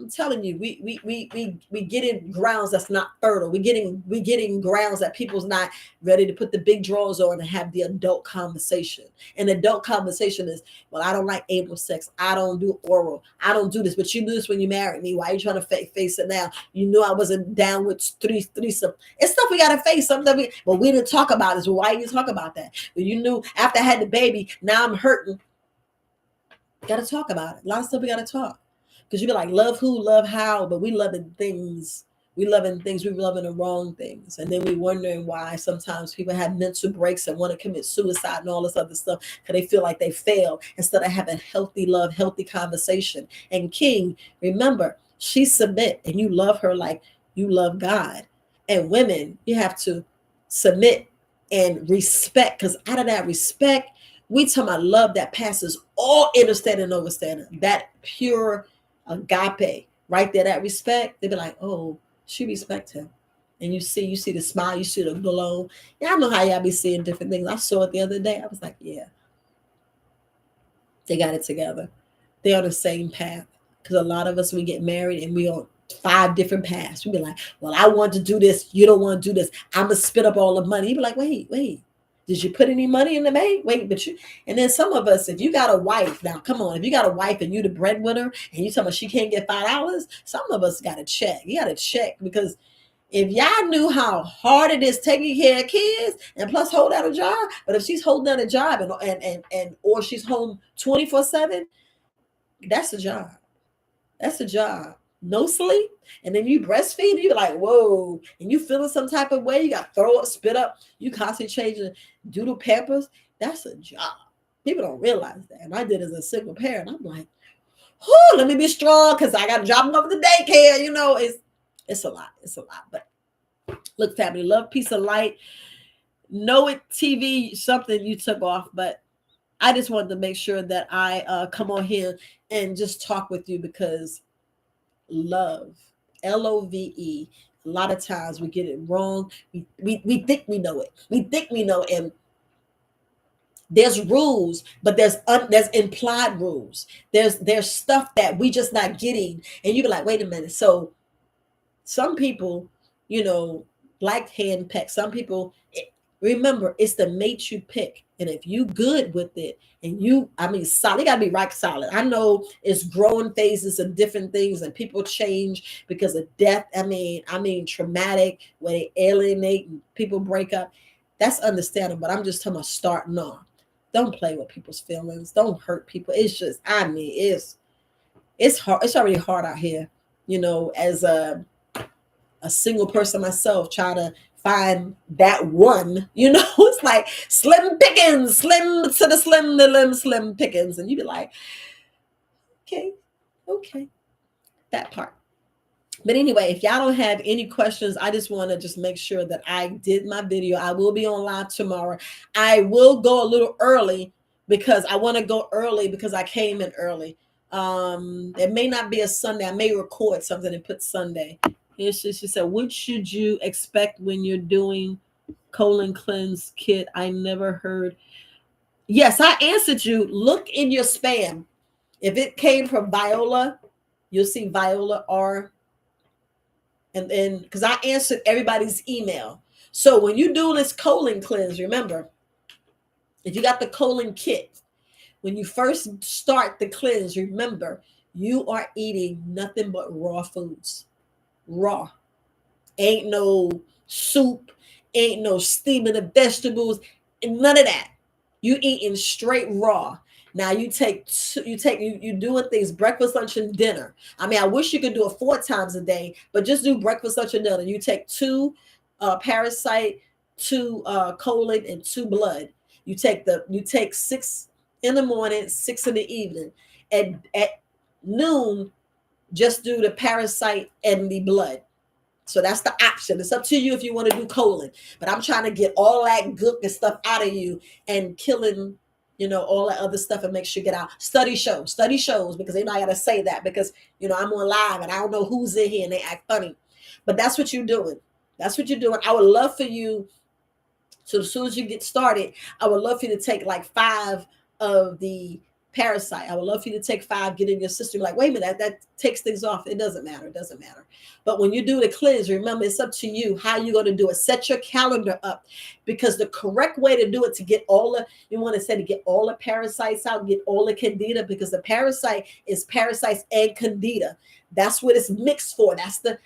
I'm telling you, we get in grounds that's not fertile. We getting grounds that people's not ready to put the big drawers on and have the adult conversation. And adult conversation is, well, I don't like anal sex. I don't do oral. I don't do this. But you knew this when you married me. Why are you trying to face it now? You knew I wasn't down with threesome. It's stuff we gotta face. Something but we didn't talk about this. Well, why you talk about that? But you knew after I had the baby, now I'm hurting. Got to talk about it. A lot of stuff we got to talk. Because you be like, love who, love how, but we loving things. We loving things. We loving the wrong things. And then we wondering why sometimes people have mental breaks and want to commit suicide and all this other stuff because they feel like they failed instead of having healthy love, healthy conversation. And King, remember, she submit and you love her like you love God. And women, you have to submit and respect, because out of that respect, we talking about love that passes all understanding and overstanding. That pure agape right there, that respect. They be like, oh, she respect him. And you see the smile, you see the glow. Yeah, I know how y'all be seeing different things. I saw it the other day. I was like, yeah, they got it together. They're on the same path. Because a lot of us, we get married and we on 5 different paths. We be like, well, I want to do this. You don't want to do this. I'm going to spit up all the money. You be like, wait. Did you put any money in the bank? Wait, but you. And then some of us, if you got a wife, now come on, if you got a wife and you the breadwinner and you tell me she can't get $5, some of us got to check. You got to check, because if y'all knew how hard it is taking care of kids and plus hold down a job, but if she's holding down a job and or she's home 24/7, that's a job. That's a job. No sleep. And then you breastfeed, you're like, whoa. And you feeling some type of way. You got to throw up, spit up. You constantly changing doodle pampers. That's a job. People don't realize that. And I did as a single parent. I'm like, oh, let me be strong because I got to drop them off at the daycare. You know, it's a lot. It's a lot. But look, family, love, peace, and light. Know it, TV, something you took off. But I just wanted to make sure that I come on here and just talk with you, because love, love, a lot of times we get it wrong. We think we know it. We think we know, and there's rules, but there's implied rules. There's stuff that we just not getting, and you be like, wait a minute. So some people, like hand peck. Some people, remember, it's the mate you pick. And if you good with it, and solid, you gotta be rock solid. I know it's growing phases of different things, and people change because of death. I mean traumatic, where they alienate and people break up. That's understandable, but I'm just talking about starting off. Don't play with people's feelings. Don't hurt people. It's just, it's hard. It's already hard out here, as a single person myself, trying to find that one, it's like slim pickings, slim to the slim, the limb, slim pickings. And you be like, okay, that part. But anyway, if y'all don't have any questions, I just want to just make sure that I did my video. I will be on live tomorrow. I will go a little early because I want to go early because I came in early. It may not be a Sunday. I may record something and put Sunday. She said, what should you expect when you're doing colon cleanse kit? I never heard. Yes, I answered you. Look in your spam. If it came from Viola, you'll see Viola R. And then, because I answered everybody's email. So when you do this colon cleanse, remember, if you got the colon kit, when you first start the cleanse, remember, you are eating nothing but raw foods. Raw. Ain't no soup, ain't no steaming the vegetables, none of that. You eating straight raw. Now you doing things breakfast, lunch, and dinner. I wish you could do it 4 times a day, but just do breakfast, lunch, and dinner. You take 2 parasite, 2 colon, and 2 blood. You take 6 in the morning, 6 in the evening. At noon, just do the parasite and the blood. So that's the option. It's up to you if you want to do colon. But I'm trying to get all that gook and stuff out of you and killing, all that other stuff and make sure you get out. Study shows, because I gotta say that because I'm on live and I don't know who's in here and they act funny. But that's what you're doing. That's what you're doing. I would love for you. So as soon as you get started, I would love for you to take like 5 of the parasite. I would love for you to take 5, get in your system. Like, wait a minute, that takes things off. It doesn't matter. It doesn't matter. But when you do the cleanse, remember, it's up to you how you're going to do it. Set your calendar up, because the correct way to do it, to get all the, you want to say, to get all the parasites out, get all the candida, because the parasite is parasites and candida. That's what it's mixed for. That's the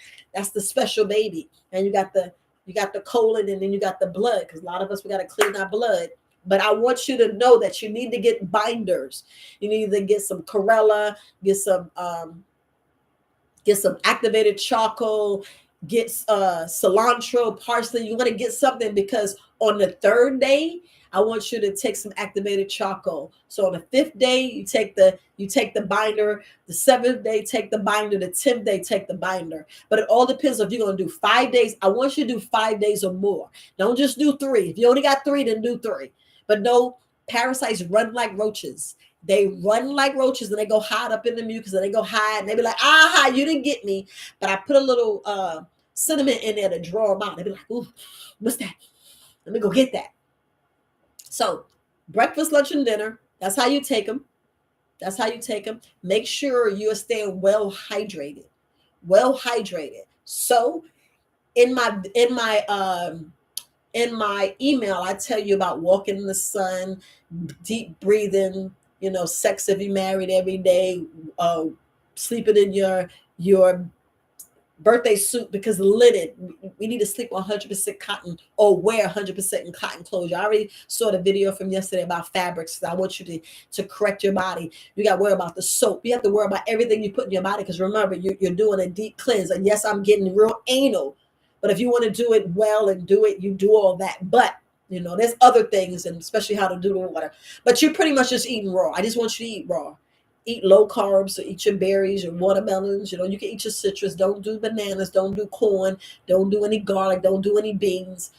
special baby. And you got the colon, and then you got the blood, because a lot of us, we got to clean our blood. But I want you to know that you need to get binders. You need to get some Corella, get some activated charcoal, get cilantro, parsley. You want to get something, because on the 3rd day, I want you to take some activated charcoal. So on the 5th day, you take the binder. The 7th day, take the binder. The 10th day, take the binder. But it all depends if you're going to do 5 days. I want you to do 5 days or more. Don't just do 3. If you only got 3, then do 3. But no, parasites run like roaches. They run like roaches, and they go hide up in the mucus, and they go hide, and they be like, aha, you didn't get me. But I put a little cinnamon in there to draw them out. They be like, ooh, what's that? Let me go get that. So breakfast, lunch, and dinner, that's how you take them. That's how you take them. Make sure you are staying well hydrated. Well hydrated. So in my email, I tell you about walking in the sun, deep breathing, sex if you're married every day, sleeping in your birthday suit, because linen, we need to sleep on 100% cotton, or wear 100% cotton clothes. I already saw the video from yesterday about fabrics. I want you to correct your body. You got to worry about the soap. You have to worry about everything you put in your body, because remember, you're doing a deep cleanse. And yes, I'm getting real anal, but if you want to do it well and do it, you do all that. But there's other things, and especially how to do the water. But you're pretty much just eating raw. I just want you to eat raw. Eat low carbs, so eat your berries, your watermelons. You can eat your citrus. Don't do bananas. Don't do corn. Don't do any garlic. Don't do any beans.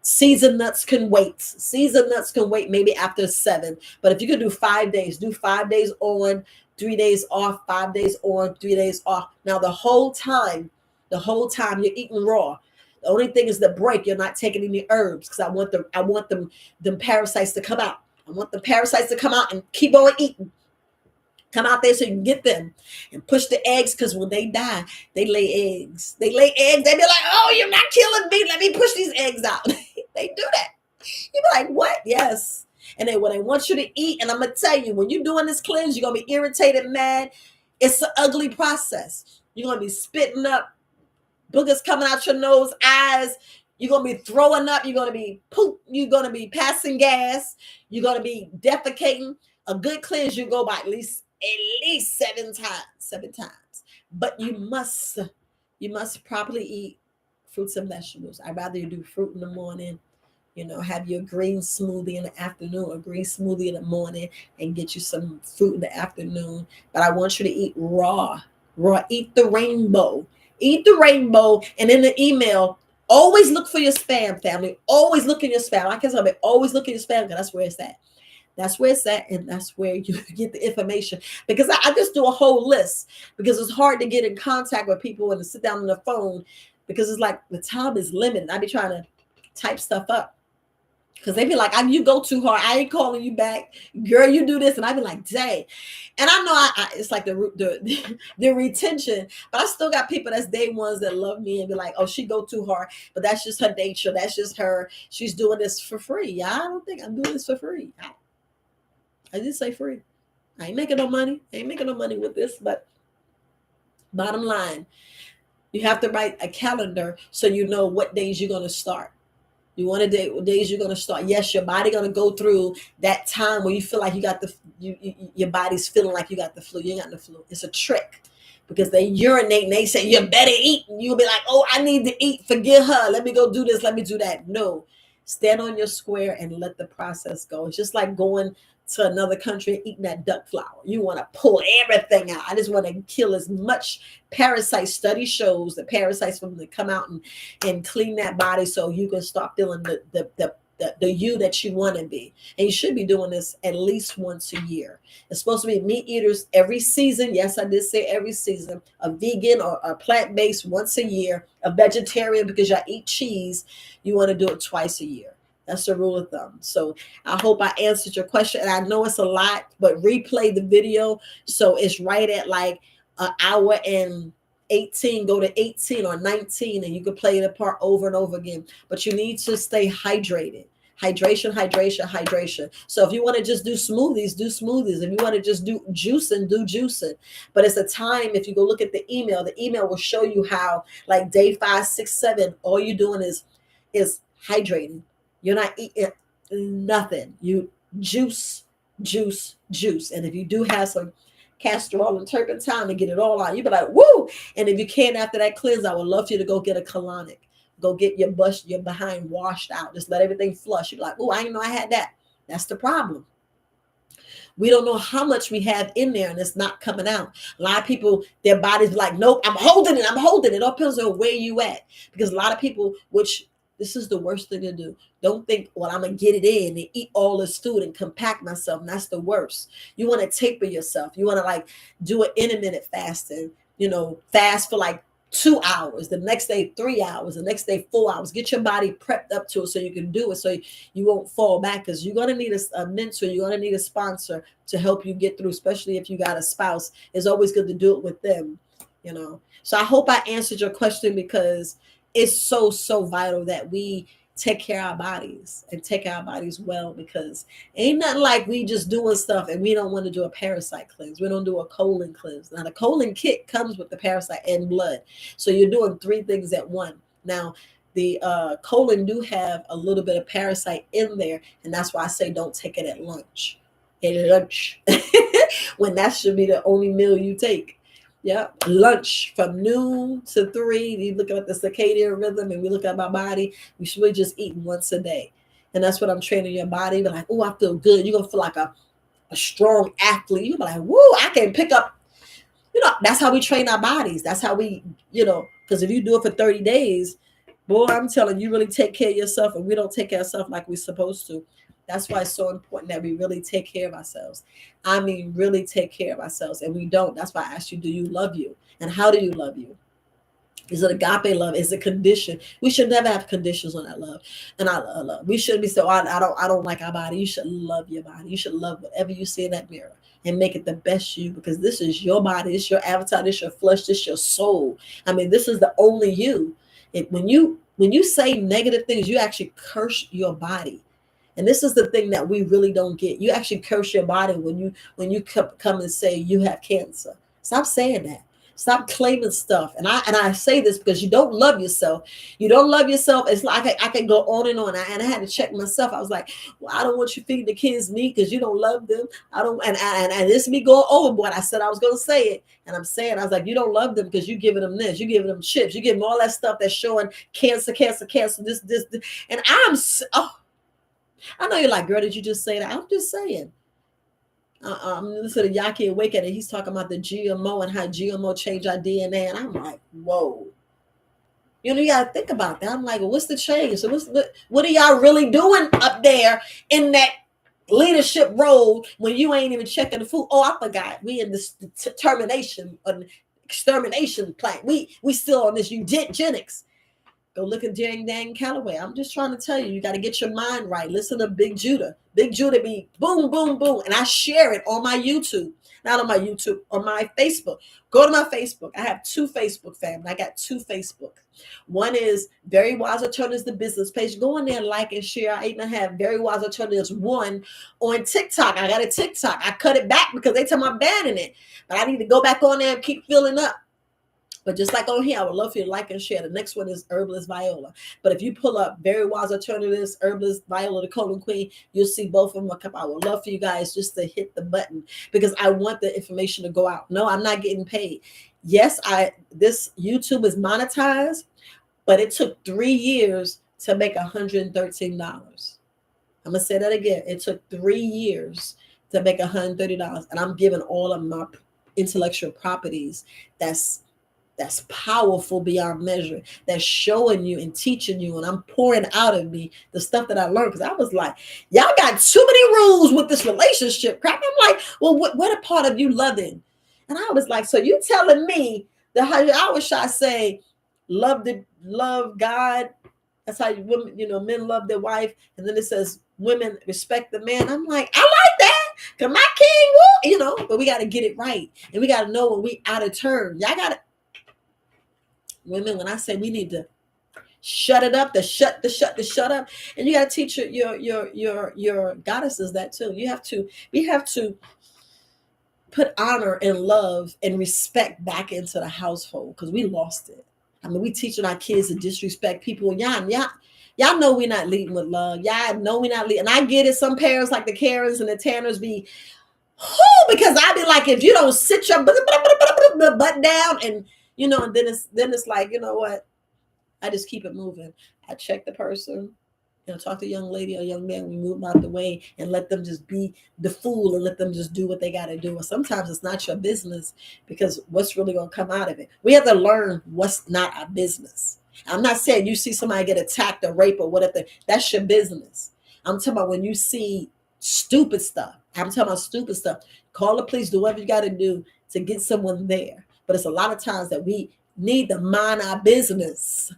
Seasoned nuts can wait. Seasoned nuts can wait maybe after 7. But if you can do 5 days, do 5 days on, 3 days off, 5 days on, 3 days off. Now the whole time you're eating raw. The only thing is the break. You're not taking any herbs, because I want them parasites to come out. I want the parasites to come out and keep on eating. Come out there so you can get them and push the eggs, because when they die, they lay eggs. They lay eggs. They be like, oh, you're not killing me. Let me push these eggs out. They do that. You be like, what? Yes. And then when they want you to eat, and I'm going to tell you, when you're doing this cleanse, you're going to be irritated, mad. It's an ugly process. You're going to be spitting up, boogers coming out your nose, eyes. You're going to be throwing up. You're going to be poop. You're going to be passing gas. You're going to be defecating. A good cleanse, you go by at least 7 times. But you must properly eat fruits and vegetables. I'd rather you do fruit in the morning, have your green smoothie in the afternoon, or green smoothie in the morning, and get you some fruit in the afternoon. But I want you to eat raw. Eat the rainbow. And in the email, always look for your spam, family. Always look in your spam. I can tell you, always look in your spam, because that's where it's at. That's where it's at, and that's where you get the information. Because I just do a whole list, because it's hard to get in contact with people and to sit down on the phone, because it's like the time is limited. I be trying to type stuff up, because they be like, you go too hard. I ain't calling you back. Girl, you do this. And I be like, dang. And I know it's like the retention, but I still got people that's day ones that love me and be like, oh, she go too hard. But that's just her nature. That's just her. She's doing this for free. Yeah, I don't think I'm doing this for free. I just say free. I ain't making no money. With this. But bottom line, you have to write a calendar so you know what days you're going to start. You want to date what days you're going to start. Yes, your body going to go through that time where you feel like you got your body's feeling like you got the flu. You ain't got the flu. It's a trick, because they urinate and they say, you better eat. And you'll be like, oh, I need to eat. Forget her. Let me go do this. Let me do that. No. Stand on your square and let the process go. It's just like going to another country and eating that duck flour. You want to pull everything out. I just want to kill as much parasite. Study shows the parasites from them to come out and clean that body so you can start feeling the you that you want to be. And you should be doing this at least once a year. It's supposed to be meat eaters every season. Yes, I did say every season. A vegan or a plant-based once a year. A vegetarian because y'all eat cheese. You want to do it twice a year. That's the rule of thumb. So I hope I answered your question. And I know it's a lot, but replay the video. So it's right at like an hour and 18. Go to 18 or 19 and you can play the part over and over again. But you need to stay hydrated. Hydration, hydration, hydration. So if you want to just do smoothies, do smoothies. If you want to just do juicing, do juicing. But it's a time, if you go look at the email will show you how, like day 5, 6, 7, all you're doing is hydrating. You're not eating nothing. You juice, juice, juice. And if you do have some castor oil and turpentine to get it all out, you be like, woo! And if you can, after that cleanse, I would love for you to go get a colonic. Go get your behind washed out. Just let everything flush. You're like, oh, I didn't know I had that. That's the problem. We don't know how much we have in there and it's not coming out. A lot of people, their bodies like, nope, I'm holding it. I'm holding it. It all depends on where you at. Because a lot of people, which this is the worst thing to do. Don't think, well, I'm going to get it in and eat all this food and compact myself. And that's the worst. You want to taper yourself. You want to like do an intermittent fasting, fast for like 2 hours, the next day 3 hours, the next day 4 hours. Get your body prepped up to it so you can do it, so you won't fall back, because you're going to need a mentor, you're going to need a sponsor to help you get through, especially if you got a spouse. It's always good to do it with them. So I hope I answered your question, because it's so vital that we take care of our bodies and take our bodies well, because ain't nothing like we just doing stuff and we don't want to do a parasite cleanse. We don't do a colon cleanse. Now the colon kit comes with the parasite and blood. So you're doing 3 things at once. Now the colon do have a little bit of parasite in there. And that's why I say don't take it at lunch. When that should be the only meal you take. Yeah, lunch from noon to 3. We look at the circadian rhythm and we look at my body. We should be just eating once a day. And that's what I'm training your body. But like, oh, I feel good. You're going to feel like a strong athlete. You're like, woo, I can pick up. That's how we train our bodies. That's how we, because if you do it for 30 days, boy, I'm telling you, really take care of yourself. And we don't take care of ourselves like we're supposed to. That's why it's so important that we really take care of ourselves. I mean, really take care of ourselves. And we don't. That's why I asked you, do you love you? And how do you love you? Is it agape love? Is it condition? We should never have conditions on that love. And I love. We shouldn't be so, I don't like our body. You should love your body. You should love whatever you see in that mirror and make it the best you, because this is your body. It's your avatar. This your flesh. This your soul. I mean, this is the only you. When you say negative things, you actually curse your body. And this is the thing that we really don't get. You actually curse your body when you come and say you have cancer. Stop saying that. Stop claiming stuff. And I say this because you don't love yourself. You don't love yourself. It's like I can go on and on. And I had to check myself. I was like, well, I don't want you feeding the kids meat because you don't love them. I don't. And this me going overboard. I said I was going to say it. And I'm saying, I was like, you don't love them because you're giving them this. You're giving them chips. You're giving them all that stuff that's showing cancer, this. And I know you're like, girl, did you just say that? I'm just saying. I'm listening to Yaki Awake and he's talking about the GMO and how GMO change our DNA. And I'm like, whoa. You got to think about that. I'm like, well, what's the change? So what are y'all really doing up there in that leadership role when you ain't even checking the food? Oh, I forgot. We in this termination or extermination plant. We still on this eugenics. Go look at Dan Calloway. I'm just trying to tell you, you got to get your mind right. Listen to Big Judah. Big Judah be boom, boom, boom. And I share it on my YouTube. Not on my YouTube, on my Facebook. Go to my Facebook. I have 2 Facebook family. I got 2 Facebook. One is Very Wise Alternatives, the business page. Go in there and like and share. I even have Very Wise Alternatives 1 on TikTok. I got a TikTok. I cut it back because they tell me I'm banning it. But I need to go back on there and keep filling up. But just like on here, I would love for you to like and share. The next one is Herbalist Viola. But if you pull up Very Wise Alternatives, Herbalist Viola, the Colon Queen, you'll see both of them. I would love for you guys just to hit the button because I want the information to go out. No, I'm not getting paid. Yes, this YouTube is monetized, but it took 3 years to make $113. I'm gonna say that again. It took 3 years to make $130, and I'm giving all of my intellectual properties that's that's powerful beyond measure, that's showing you and teaching you, and I'm pouring out of me the stuff that I learned. Because I was like, y'all got too many rules with this relationship crap. I'm like, well, what a part of you loving? And I was like, so you telling me that how I was trying to say love God. That's how women, men love their wife, and then it says women respect the man. I'm like, I like that. Cause my king, but we got to get it right, and we got to know when we out of turn. Y'all got to women. When I say we need to shut it up, shut up, and you got to teach your goddesses that too. We have to put honor and love and respect back into the household because we lost it. I mean, we teaching our kids to disrespect people. Y'all know we're not leading with love. Y'all know we're not leading. And I get it. Some parents like the Karens and the Tanners be, because I be like, if you don't sit your butt down and, and then it's like, you know what? I just keep it moving. I check the person, talk to a young lady or young man, we move out the way and let them just be the fool and let them just do what they got to do. And sometimes it's not your business because what's really going to come out of it? We have to learn what's not our business. I'm not saying you see somebody get attacked or raped or whatever. That's your business. I'm talking about when you see stupid stuff. I'm talking about stupid stuff. Call the police, do whatever you got to do to get someone there. But it's a lot of times that we need to mind our business.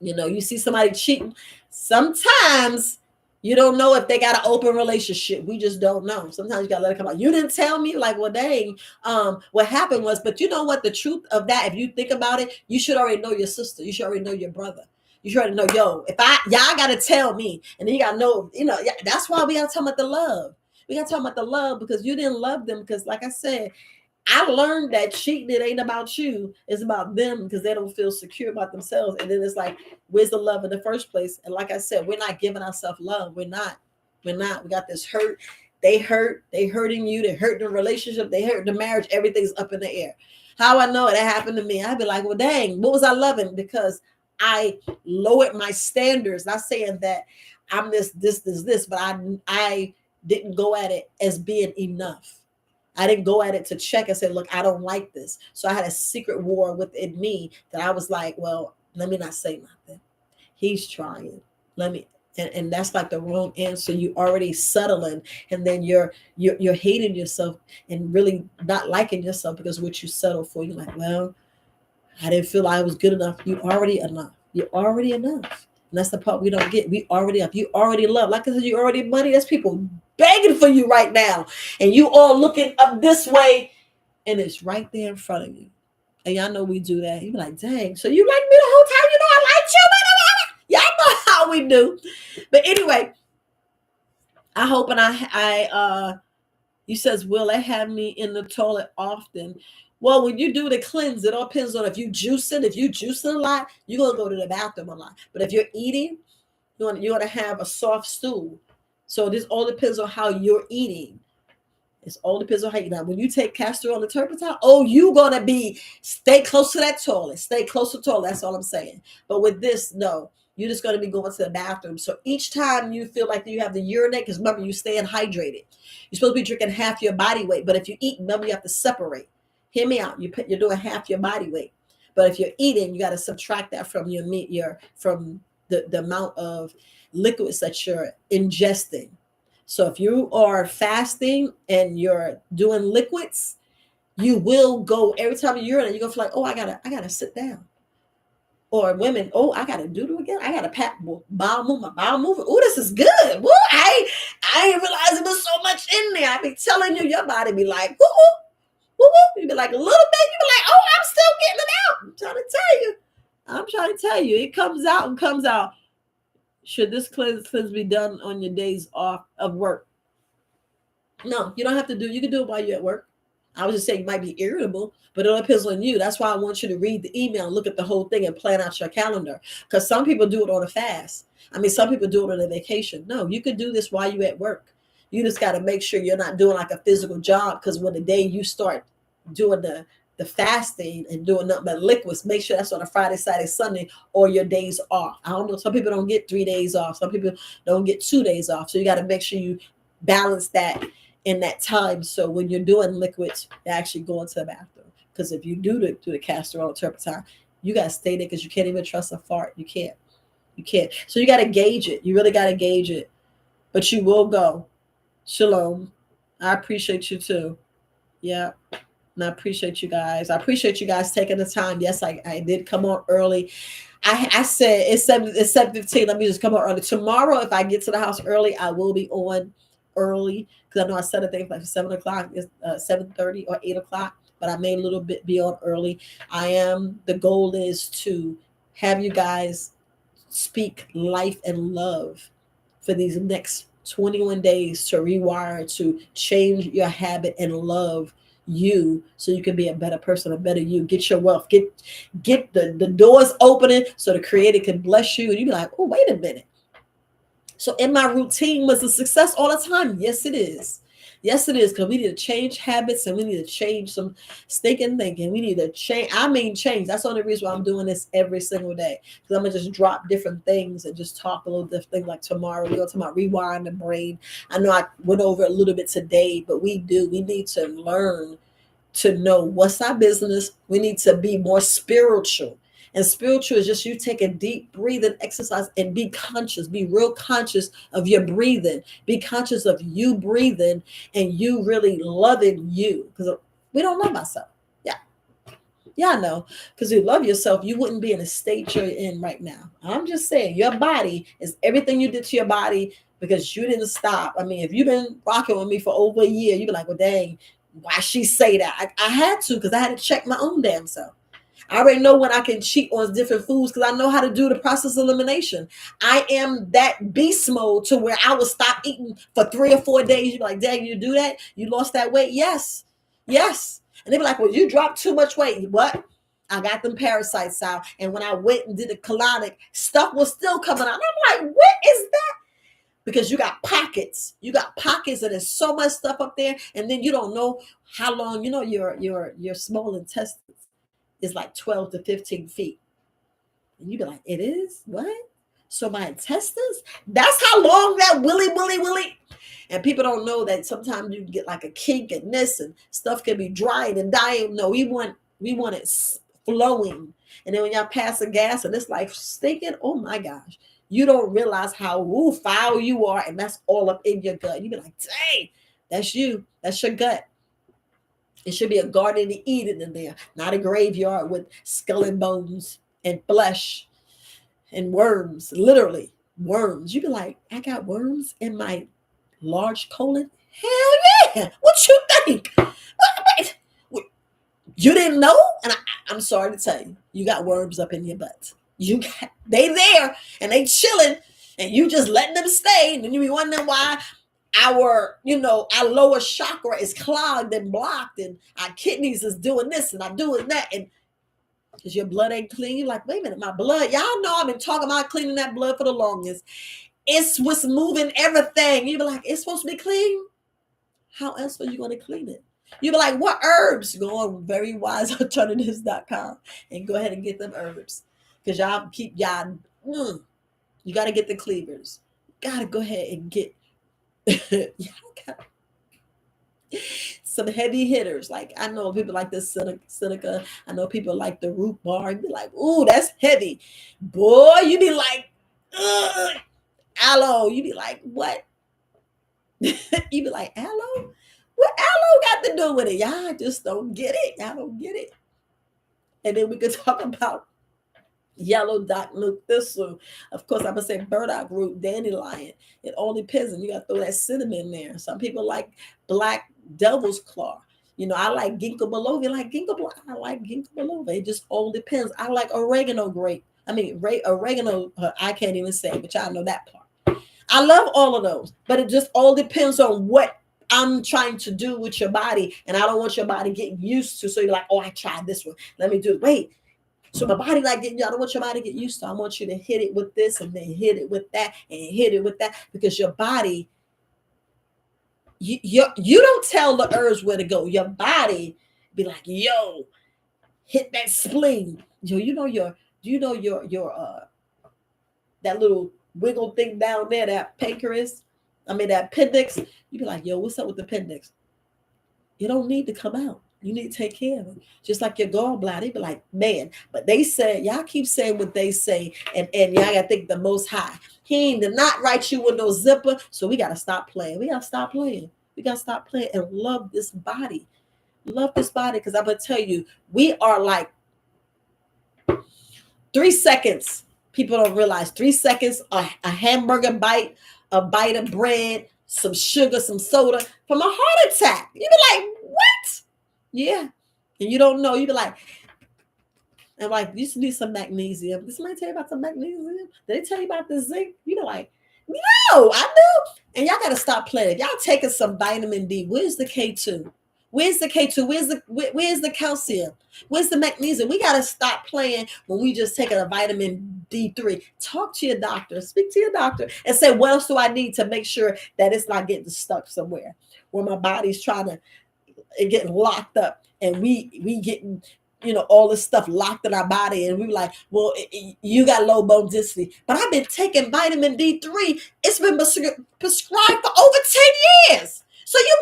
You see somebody cheating. Sometimes you don't know if they got an open relationship. We just don't know. Sometimes you got to let it come out. You didn't tell me, like, well, dang, what happened was, but you know what? The truth of that, if you think about it, you should already know your sister. You should already know your brother. You should already know, y'all got to tell me. And then you got to know, that's why we got to talk about the love. We got to talk about the love because you didn't love them. Because like I said, I learned that cheating, it ain't about you. It's about them because they don't feel secure about themselves. And then it's like, where's the love in the first place? And like I said, we're not giving ourselves love. We're not. We got this hurt. They hurting you. They hurt the relationship. They hurt the marriage. Everything's up in the air. How I know it happened to me? I'd be like, well, dang, what was I loving? Because I lowered my standards. Not saying that I'm this, but I didn't go at it as being enough. I didn't go at it to check and say, look, I don't like this. So I had a secret war within me that I was like, well, let me not say nothing. He's trying. And that's like the wrong answer. You already settling, and then you're hating yourself and really not liking yourself because what you settled for. You're like, well, I didn't feel I was good enough. You already enough. You're already enough. And that's the part we don't get. We already up. You already love. Like I said, you already money. There's people begging for you right now. And you all looking up this way. And it's right there in front of you. And y'all know we do that. You be like, dang. So you like me the whole time? You know I liked you. Y'all know how we do. But anyway, I hope and you says, will it have me in the toilet often? Well, when you do the cleanse, it all depends on if you juicing. If you juicing a lot, you're going to go to the bathroom a lot. But if you're eating, you want to have a soft stool. So this all depends on how you're eating. It's all depends on how you now. When you take castor oil and turpentine, you going to stay close to that toilet. Stay close to the toilet. That's all I'm saying. But with this, no. You're just going to be going to the bathroom. So each time you feel like you have to urinate, because remember, you're staying hydrated. You're supposed to be drinking half your body weight. But if you eat, remember, you have to separate. Hear me out. You're doing half your body weight. But if you're eating, you got to subtract that from your meat, from the amount of liquids that you're ingesting. So if you are fasting and you're doing liquids, you will go every time you urinate, you're going to feel like, I gotta sit down. Or women, I gotta do it again. I gotta bowel movement. Oh, this is good. Woo, I didn't realize there was so much in there. I be telling you, your body be like, woo, woo, woo. You be like a little bit. You be like, I'm still getting it out. I'm trying to tell you. It comes out and comes out. Should this cleanse be done on your days off of work? No, you don't have to do it. You can do it while you're at work. I was just saying you might be irritable, but it all depends on you. That's why I want you to read the email, look at the whole thing, and plan out your calendar. Because some people do it on a fast. I mean, some people do it on a vacation. No, you could do this while you're at work. You just got to make sure you're not doing like a physical job, because when the day you start doing the the fasting and doing nothing but liquids, make sure that's on a Friday, Saturday, Sunday, or your days off. I don't know. Some people don't get 3 days off. Some people don't get 2 days off. So you got to make sure you balance that in that time. So when you're doing liquids, you're actually going to the bathroom. Because if you do the castor oil turpentine, you got to stay there because you can't even trust a fart. You can't. You can't. So you got to gauge it. You really got to gauge it. But you will go. Shalom. I appreciate you too. Yeah. And I appreciate you guys. I appreciate you guys taking the time. Yes, I did come on early. I said it's 7:15. Let me just come on early. Tomorrow, if I get to the house early, I will be on early because I know I said a thing like 7 o'clock, 7:30 or 8 o'clock. But I may a little bit be on early. The goal is to have you guys speak life and love for these next 21 days to rewire, to change your habit and love you so you can be a better person, a better you. Get your wealth, get the doors opening so the creator can bless you. And you be like, oh, wait a minute. So in my routine was a success all the time. Yes, it is. Yes, it is, because we need to change habits and we need to change some stinking thinking. We need to change. I mean, change. That's the only reason why I'm doing this every single day. Because I'm going to just drop different things and just talk a little different things. Like tomorrow, we're going to talk about rewiring the brain. I know I went over a little bit today, but we need to learn to know what's our business. We need to be more spiritual. And spiritual is just you take a deep breathing exercise and be conscious, be real conscious of your breathing. Be conscious of you breathing and you really loving you. Because we don't love ourselves. Yeah. Yeah, I know. Because you love yourself, you wouldn't be in the state you're in right now. I'm just saying, your body is everything you did to your body because you didn't stop. I mean, if you've been rocking with me for over a year, you'd be like, well, dang, why she say that? I had to, because I had to check my own damn self. I already know when I can cheat on different foods because I know how to do the process elimination. I am that beast mode to where I will stop eating for 3 or 4 days. You're like, dang, you do that? You lost that weight? Yes. Yes. And they be like, well, you dropped too much weight. What? I got them parasites out. And when I went and did the colonic, stuff was still coming out. And I'm like, what is that? Because you got pockets. You got pockets and there's so much stuff up there. And then you don't know how long, your small intestines is like 12 to 15 feet. And you be like, it is? What? So my intestines? That's how long that willy. And people don't know that sometimes you get like a kink and this and stuff can be dried and dying. No, we want it flowing. And then when y'all pass the gas and it's like stinking, oh my gosh. You don't realize how foul you are, and that's all up in your gut. You be like, dang, that's you. That's your gut. It should be a garden of Eden in there, not a graveyard with skull and bones and flesh and worms, literally worms. You be like, I got worms in my large colon? Hell yeah. What you think? What? You didn't know? And I'm sorry to tell you, you got worms up in your butt. They there and they chilling and you just letting them stay. And then you be wondering why our lower chakra is clogged and blocked and our kidneys is doing this and I'm doing that. And because your blood ain't clean, you're like, wait a minute, my blood. Y'all know I've been talking about cleaning that blood for the longest. It's what's moving everything. You be like, it's supposed to be clean? How else are you going to clean it? You be like, what herbs? Go on Verywisealternatives.com and go ahead and get them herbs. Because you got to get the cleavers. You got to go ahead and get some heavy hitters. Like I know people like this Seneca. I know people like the root bar. You be like, ooh, that's heavy. Boy, you be like, ugh. Aloe. You be like, what? You be like, aloe? What aloe got to do with it? Y'all just don't get it. Y'all don't get it. And then we could talk about yellow dock look thistle. Of course, I'm gonna say burdock root, dandelion. It all depends, and you gotta throw that cinnamon in there. Some people like black devil's claw. I like ginkgo biloba. I like ginkgo biloba. It just all depends. I like oregano grape. Oregano. I can't even say, but y'all know that part. I love all of those, but it just all depends on what I'm trying to do with your body, and I don't want your body getting used to. So you're like, oh, I tried this one. Let me do it. Wait. So my body I don't want your body to get used to. I want you to hit it with this and then hit it with that and hit it with that, because your body, you don't tell the herbs where to go. Your body be like, yo, hit that spleen. Your that little wiggle thing down there, that pancreas, that appendix. You be like, yo, what's up with the appendix? You don't need to come out. You need to take care of it. Just like your gallbladder. They be like, man, but they say, y'all keep saying what they say, and y'all gotta think the most high. He ain't did not write you with no zipper, so we gotta stop playing. We gotta stop playing. We gotta stop playing and love this body. Love this body, because I'm gonna tell you, we are like 3 seconds. People don't realize 3 seconds, a hamburger bite, a bite of bread, some sugar, some soda from a heart attack. You be like, what? Yeah. And you don't know. You be like, and like, you just need some magnesium. Did somebody tell you about some magnesium? Did they tell you about the zinc? You be like, no, I know. And y'all got to stop playing. Y'all taking some vitamin D. Where's the K2? Where's the K2? Where's the calcium? Where's the magnesium? We got to stop playing when we just take a vitamin D3. Talk to your doctor. Speak to your doctor and say, what else do I need to make sure that it's not getting stuck somewhere where my body's trying to get locked up, and we getting all this stuff locked in our body, and we like, well, you got low bone density, but I've been taking vitamin D3. It's been prescribed for over 10 years. So you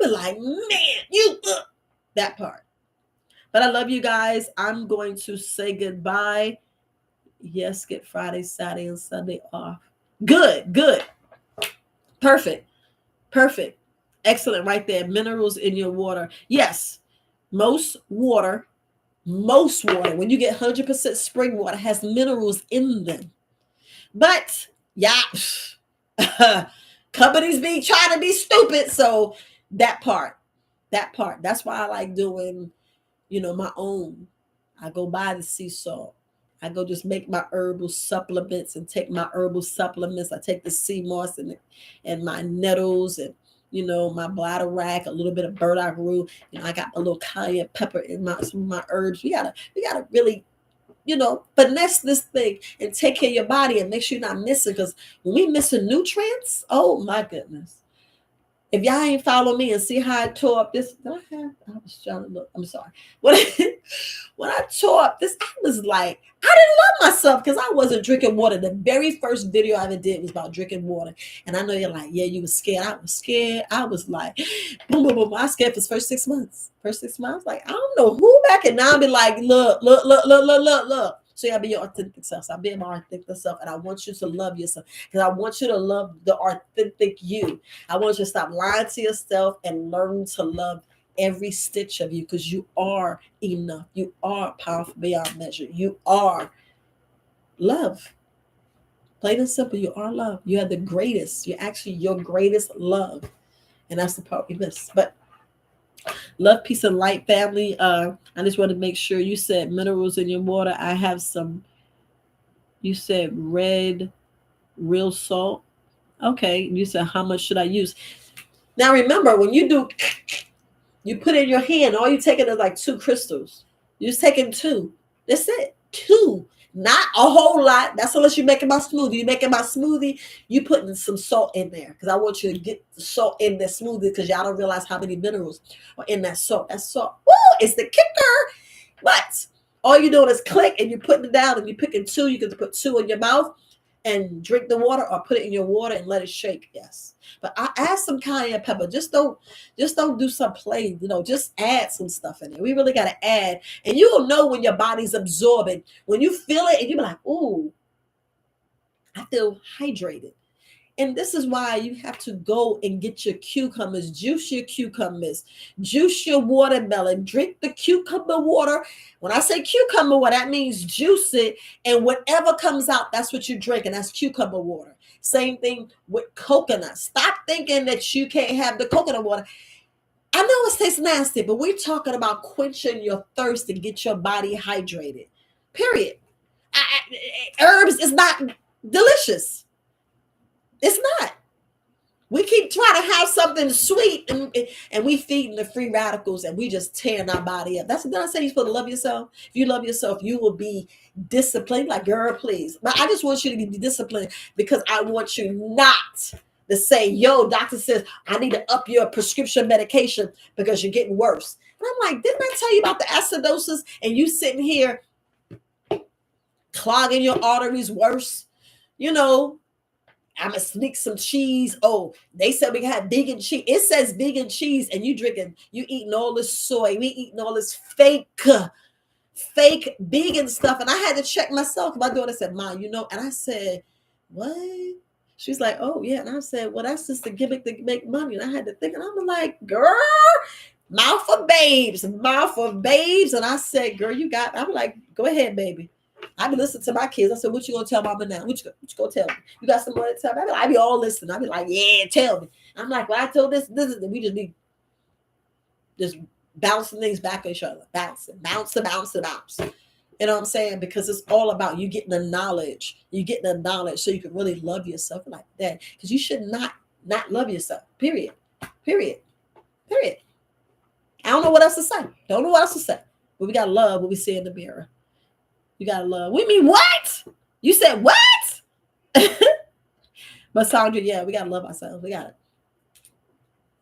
be like, man, that part. But I love you guys. I'm going to say goodbye. Yes, get Friday, Saturday, and Sunday off. Good. Perfect. Excellent right there. Minerals in your water. Yes, most water, when you get 100% spring water, has minerals in them. But, yeah, companies be trying to be stupid. So that part. That's why I like doing, my own. I go buy the sea salt. I go just make my herbal supplements and take my herbal supplements. I take the sea moss and my nettles and, my bladder rack, a little bit of burdock root. I got a little cayenne pepper in some of my herbs. We gotta really, finesse this thing and take care of your body and make sure you're not missing. Because when we missing nutrients, oh my goodness. If y'all ain't follow me and see how I tore up this, I was trying to look. I'm sorry. When I tore up this, I was like, I didn't love myself because I wasn't drinking water. The very first video I ever did was about drinking water. And I know you're like, yeah, you were scared. I was scared. I was like, boom, boom, boom. I was scared for the first 6 months. Like, I don't know who back, and now I'll be like, look. So I'll be your authentic self. I'll be my authentic self, and I want you to love yourself because I want you to love the authentic you. I want you to stop lying to yourself and learn to love every stitch of you, because you are enough. You are powerful beyond measure. You are love. Plain and simple, you are love. You are the greatest. You're actually your greatest love. And that's the part we miss. But love, peace, and light, family. I just want to make sure you said minerals in your water. I have some. You said red, real salt. Okay. You said how much should I use? Now remember, when you do, you put in your hand. All you taking is like 2 crystals. You're just taking 2. That's it. 2. Not a whole lot. That's unless you're making my smoothie. You're making my smoothie, you putting some salt in there. Because I want you to get the salt in the smoothie, because y'all don't realize how many minerals are in that salt. That salt, it's the kicker. But all you're doing is click, and you're putting it down, and you're picking 2. You can put 2 in your mouth and drink the water, or put it in your water and let it shake. Yes. But I add some cayenne pepper. Just don't do some plain, just add some stuff in there. We really got to add. And you will know when your body's absorbing. When you feel it, and you be like, ooh, I feel hydrated. And this is why you have to go and get your cucumbers, juice your cucumbers, juice your watermelon, drink the cucumber water. When I say cucumber water, that means juice it, and whatever comes out, that's what you drink, and that's cucumber water. Same thing with coconut. Stop thinking that you can't have the coconut water. I know it tastes nasty, but we're talking about quenching your thirst and get your body hydrated. Period. Herbs is not delicious. It's not. We keep trying to have something sweet, and we feeding the free radicals, and we just tearing our body up. That's what I say. You're supposed to love yourself. If you love yourself, you will be disciplined. Like, girl, please. But I just want you to be disciplined, because I want you not to say, yo, doctor says I need to up your prescription medication because you're getting worse. I'm like, didn't I tell you about the acidosis? And you sitting here clogging your arteries worse. You know, I'm gonna sneak some cheese. Oh, they said we can have vegan cheese. It says vegan cheese, and you eating all this soy. We eating all this fake vegan stuff. And I had to check myself. My daughter said, Mom, and I said, what? She's like, oh yeah. And I said, well, that's just a gimmick to make money. And I had to think, and I'm like, girl, mouth of babes. And I said, girl, I'm like, go ahead, baby. I be listening to my kids. I said, what you gonna tell mama now? What you gonna tell me? You got some more to tell me? I be all listening. I be like, yeah, tell me. I'm like, well, I told this is, we just be just bouncing things back at each other. Bouncing. You know what I'm saying? Because it's all about you getting the knowledge. You getting the knowledge so you can really love yourself like that. Because you should not love yourself. Period. I don't know what else to say. But we gotta love what we see in the mirror. You gotta love. We mean what? You said what? But Sandra, yeah, we gotta love ourselves. We got it.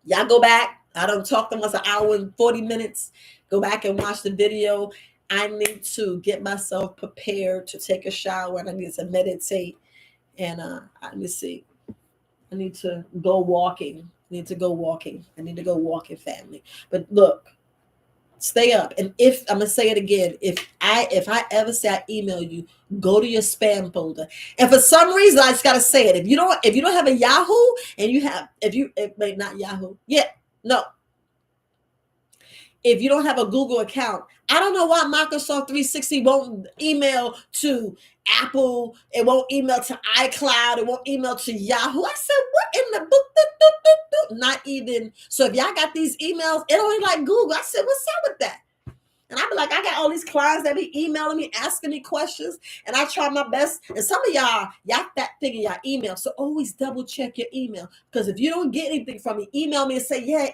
Y'all go back. I don't talk to us an hour and 40 minutes. Go back and watch the video. I need to get myself prepared to take a shower, and I need to meditate. And let me see. I need to go walking. I need to go walking, family. But look, stay up. And if I'm gonna say it again, if I ever say I email you, go to your spam folder. And for some reason, I just gotta say it. If you don't have a Yahoo, and not Yahoo, yeah, no. If you don't have a Google account, I don't know why Microsoft 360 won't email to Apple. It won't email to iCloud. It won't email to Yahoo. I said, what in the book? Not even. So if y'all got these emails, it only like Google. I said, what's up with that? And I be like, I got all these clients that be emailing me, asking me questions, and I try my best. And some of y'all fat figure y'all email. So always double check your email. Because if you don't get anything from me, email me and say, yeah,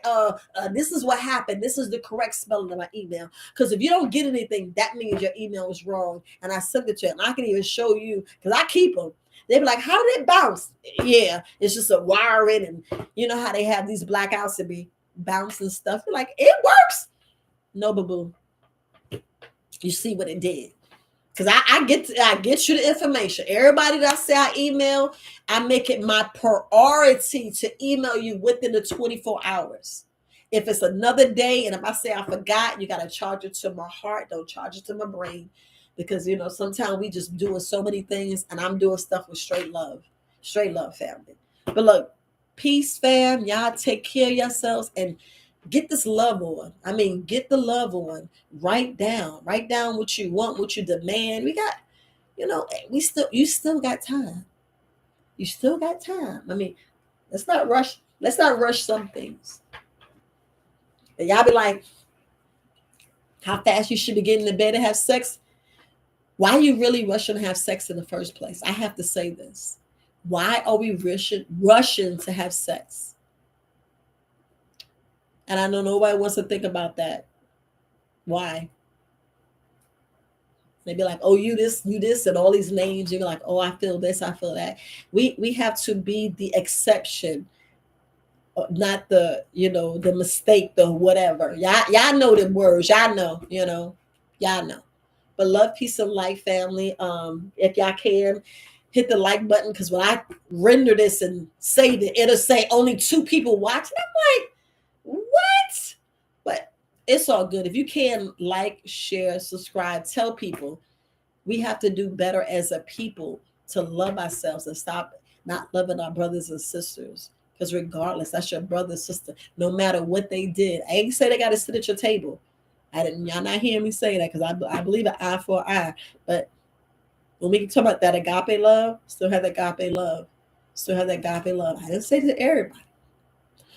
this is what happened. This is the correct spelling of my email. Because if you don't get anything, that means your email was wrong. And I sent it to you. And I can even show you, because I keep them. They be like, how did it bounce? Yeah, it's just a wiring. And you know how they have these blackouts to be bouncing stuff. You're like, it works. No, boo-boo. You see what it did. Because I get you the information. Everybody that I say I email, I make it my priority to email you within the 24 hours. If it's another day, and if I say I forgot, you got to charge it to my heart. Don't charge it to my brain. Because, sometimes we just doing so many things, and I'm doing stuff with straight love. Straight love, family. But look, peace, fam. Y'all take care of yourselves, and get this love on. I mean, get the love on. Write down what you want, what you demand. We got, you still got time. You still got time. I mean, let's not rush some things. And y'all be like, how fast you should be getting to bed to have sex? Why are you really rushing to have sex in the first place? I have to say this. Why are we rushing to have sex? And I know nobody wants to think about that. Why? They be like, oh, you this, and all these names. You're like, oh, I feel this, I feel that. We have to be the exception, not the mistake, the whatever. Y'all know the words. Y'all know. Y'all know. But love, peace, and life, family. If y'all can, hit the like button, because when I render this and save it, it'll say only 2 people watching. I'm like, what? But it's all good. If you can like, share, subscribe, tell people. We have to do better as a people to love ourselves and stop not loving our brothers and sisters. Because regardless, that's your brother, sister, no matter what they did. I ain't say they got to sit at your table. Y'all not hearing me say that, because I believe an eye for an eye. But when we talk about that agape love, still have that agape love. I didn't say to everybody.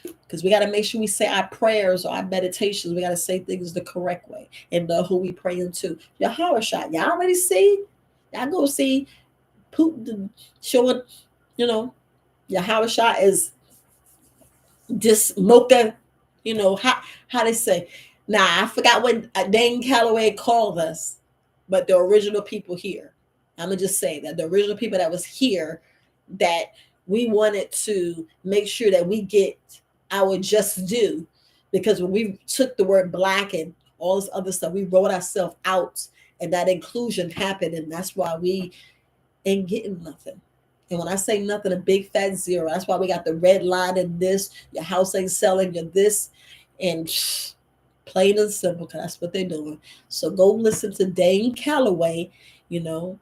Because we got to make sure we say our prayers or our meditations. We got to say things the correct way and know who we praying to. Yahweh shot. Y'all already see? Y'all go see Putin showing, Yahweh shot is this mocha, how they say. Now, I forgot what Dane Calloway called us, but the original people here. I'm going to just say that the original people that was here, that we wanted to make sure that we get our just due, Because when we took the word black and all this other stuff, we wrote ourselves out, and that inclusion happened, and that's why we ain't getting nothing. And when I say nothing, a big fat zero. That's why we got the red line in this. Your house ain't selling. You're this, and plain and simple, because that's what they're doing. So go listen to Dane Calloway. You know,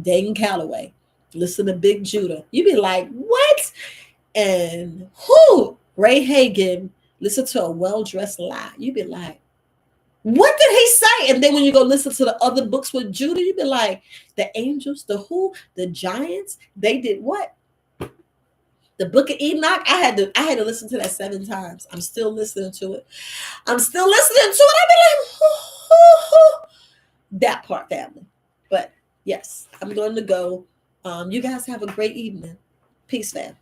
Dane Calloway. Listen to Big Judah. You be like, what? And who? Ray Hagen. Listen to A Well Dressed Lie. You be like, what did he say? And then when you go listen to the other books with Judah, you be like, the angels, the who, the giants, they did what? The Book of Enoch. I had to listen to that 7 times. I'm still listening to it. I'm still listening to it. I be like, that part, family. But yes, I'm going to go. You guys have a great evening. Peace, fam.